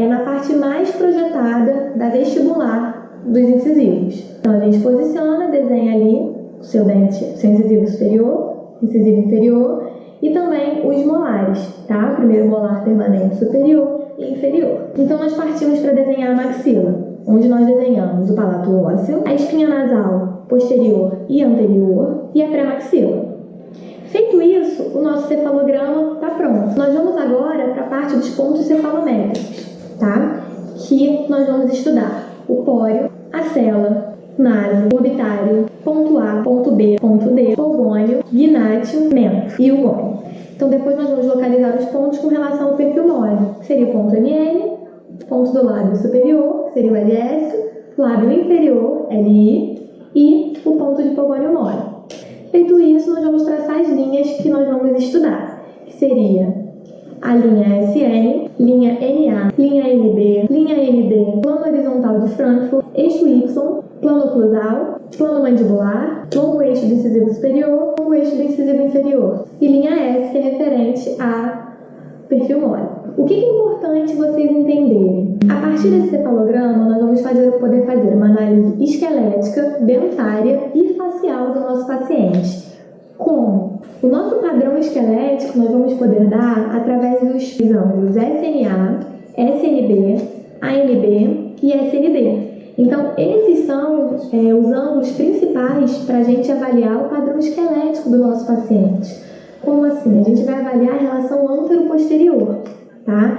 na parte mais projetada da vestibular dos incisivos. Então a gente posiciona, desenha ali o seu dente, seu incisivo superior, incisivo inferior e também os molares, tá? O primeiro molar permanente superior e inferior. Então nós partimos para desenhar a maxila, onde nós desenhamos o palato ósseo, a espinha nasal posterior e anterior e a pré-maxila. Feito isso, o nosso cefalograma está pronto. Nós vamos agora para a parte dos pontos cefalométricos, tá? Que nós vamos estudar o póreo, a cela, naso, orbitário, ponto A, ponto B, ponto D, polgônio, gnátio, mento e o gônio. Então depois nós vamos localizar os pontos com relação ao perfil mole, que seria o ponto ML, ponto do lábio superior, que seria o LS, lábio inferior, LI, e o ponto de polgônio mole. Feito isso, nós vamos traçar as linhas que nós vamos estudar, que seria a linha SN, linha NA, linha NB, linha ND, plano horizontal de Frankfurt, eixo Y, plano oclusal, plano mandibular, longo eixo do incisivo superior, longo eixo do incisivo inferior e linha S, que é referente a perfil mole. O que é importante vocês entenderem? A partir desse cefalograma, nós vamos poder fazer uma análise esquelética, dentária e facial do nosso paciente. Como? O nosso padrão esquelético nós vamos poder dar através dos ângulos SNA, SNB, ANB e SND. Então, esses são os ângulos principais para a gente avaliar o padrão esquelético do nosso paciente. Como assim? A gente vai avaliar a relação antero-posterior, tá?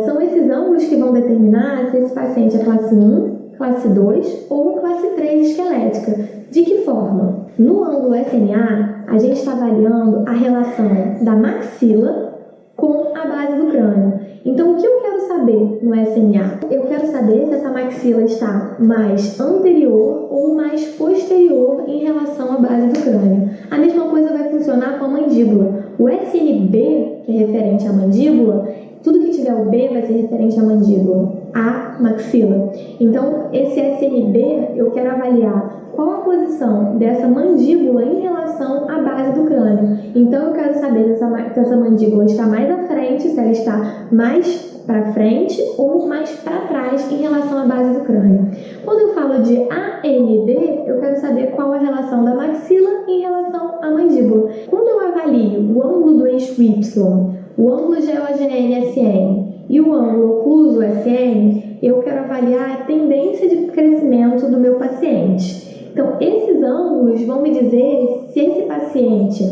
São esses ângulos que vão determinar se esse paciente é classe 1, classe 2 ou classe 3 esquelética. De que forma? No ângulo SNA, a gente está avaliando a relação da maxila com a base do crânio. Então, o que eu quero saber no SNA? Eu quero saber se essa maxila está mais anterior ou mais posterior em relação à base do crânio. A mesma coisa vai funcionar com a mandíbula. O SNB, que é referente à mandíbula, tudo que tiver o B vai ser referente à mandíbula, a maxila. Então, esse SNB, eu quero avaliar qual a posição dessa mandíbula em relação à base do crânio. Então, eu quero saber se essa mandíbula está mais à frente, se ela está mais para frente ou mais para trás em relação à base do crânio. Quando eu falo de AND, eu quero saber qual a relação da maxila em relação à mandíbula. Quando eu avalio o ângulo do eixo Y, o ângulo GOGN-SN e o ângulo ocluso-SN, eu quero avaliar a tendência de crescimento do meu paciente. Então, esses ângulos vão me dizer se esse paciente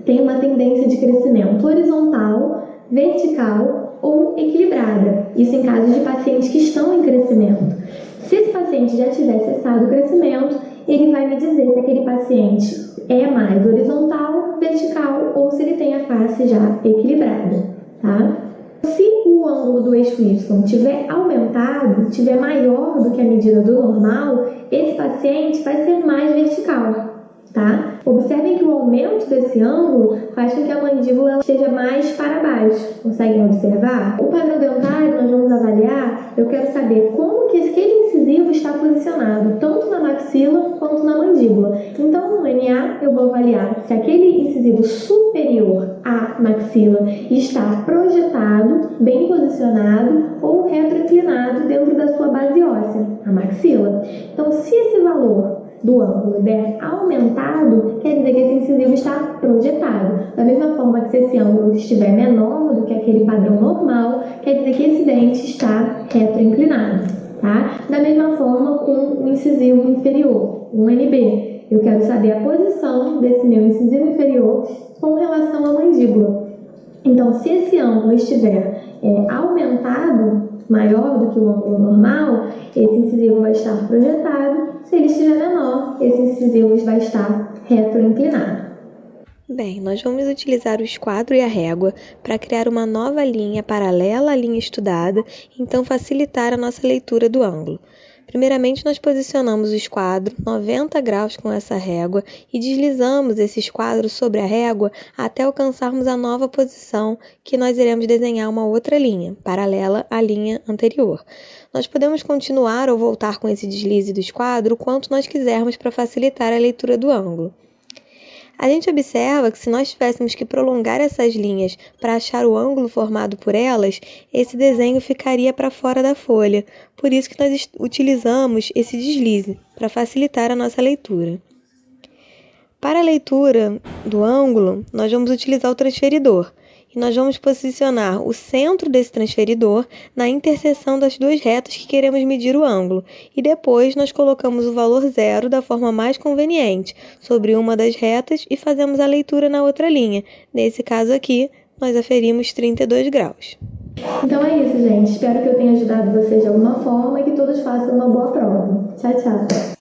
tem uma tendência de crescimento horizontal, vertical ou equilibrada. Isso em casos de pacientes que estão em crescimento. Se esse paciente já tiver cessado o crescimento, ele vai me dizer se aquele paciente é mais horizontal, vertical ou se ele tem a face já equilibrada, tá? Se o ângulo do eixo Y tiver aumentado, tiver maior do que a medida do normal, esse paciente vai ser mais vertical, tá? Observem que o aumento desse ângulo faz com que a mandíbula esteja mais para baixo. Conseguem observar? O padrão dentário nós vamos avaliar, eu quero saber como que aquele incisivo está posicionado, tanto na maxila quanto na mandíbula. Então, no NA, eu vou avaliar se aquele incisivo superior à maxila está projetado, bem posicionado ou retroinclinado dentro da sua base óssea, a maxila. Então, se esse valor do ângulo der aumentado, quer dizer que esse incisivo está projetado. Da mesma forma que se esse ângulo estiver menor do que aquele padrão normal, quer dizer que esse dente está retroinclinado, tá? Da mesma forma com o incisivo inferior, um NB. Eu quero saber a posição desse meu incisivo inferior com relação à mandíbula. Então, se esse ângulo estiver aumentado, maior do que o ângulo normal, esse incisivo vai estar projetado. Se ele estiver menor, esse incisivo vai estar retroinclinado. Bem, nós vamos utilizar o esquadro e a régua para criar uma nova linha paralela à linha estudada e então facilitar a nossa leitura do ângulo. Primeiramente, nós posicionamos o esquadro 90 graus com essa régua e deslizamos esse esquadro sobre a régua até alcançarmos a nova posição que nós iremos desenhar uma outra linha, paralela à linha anterior. Nós podemos continuar ou voltar com esse deslize do esquadro o quanto nós quisermos para facilitar a leitura do ângulo. A gente observa que se nós tivéssemos que prolongar essas linhas para achar o ângulo formado por elas, esse desenho ficaria para fora da folha. Por isso que nós utilizamos esse deslize, para facilitar a nossa leitura. Para a leitura do ângulo, nós vamos utilizar o transferidor. E nós vamos posicionar o centro desse transferidor na interseção das duas retas que queremos medir o ângulo. E depois nós colocamos o valor zero da forma mais conveniente sobre uma das retas e fazemos a leitura na outra linha. Nesse caso aqui, nós aferimos 32 graus. Então é isso, gente. Espero que eu tenha ajudado vocês de alguma forma e que todos façam uma boa prova. Tchau, tchau!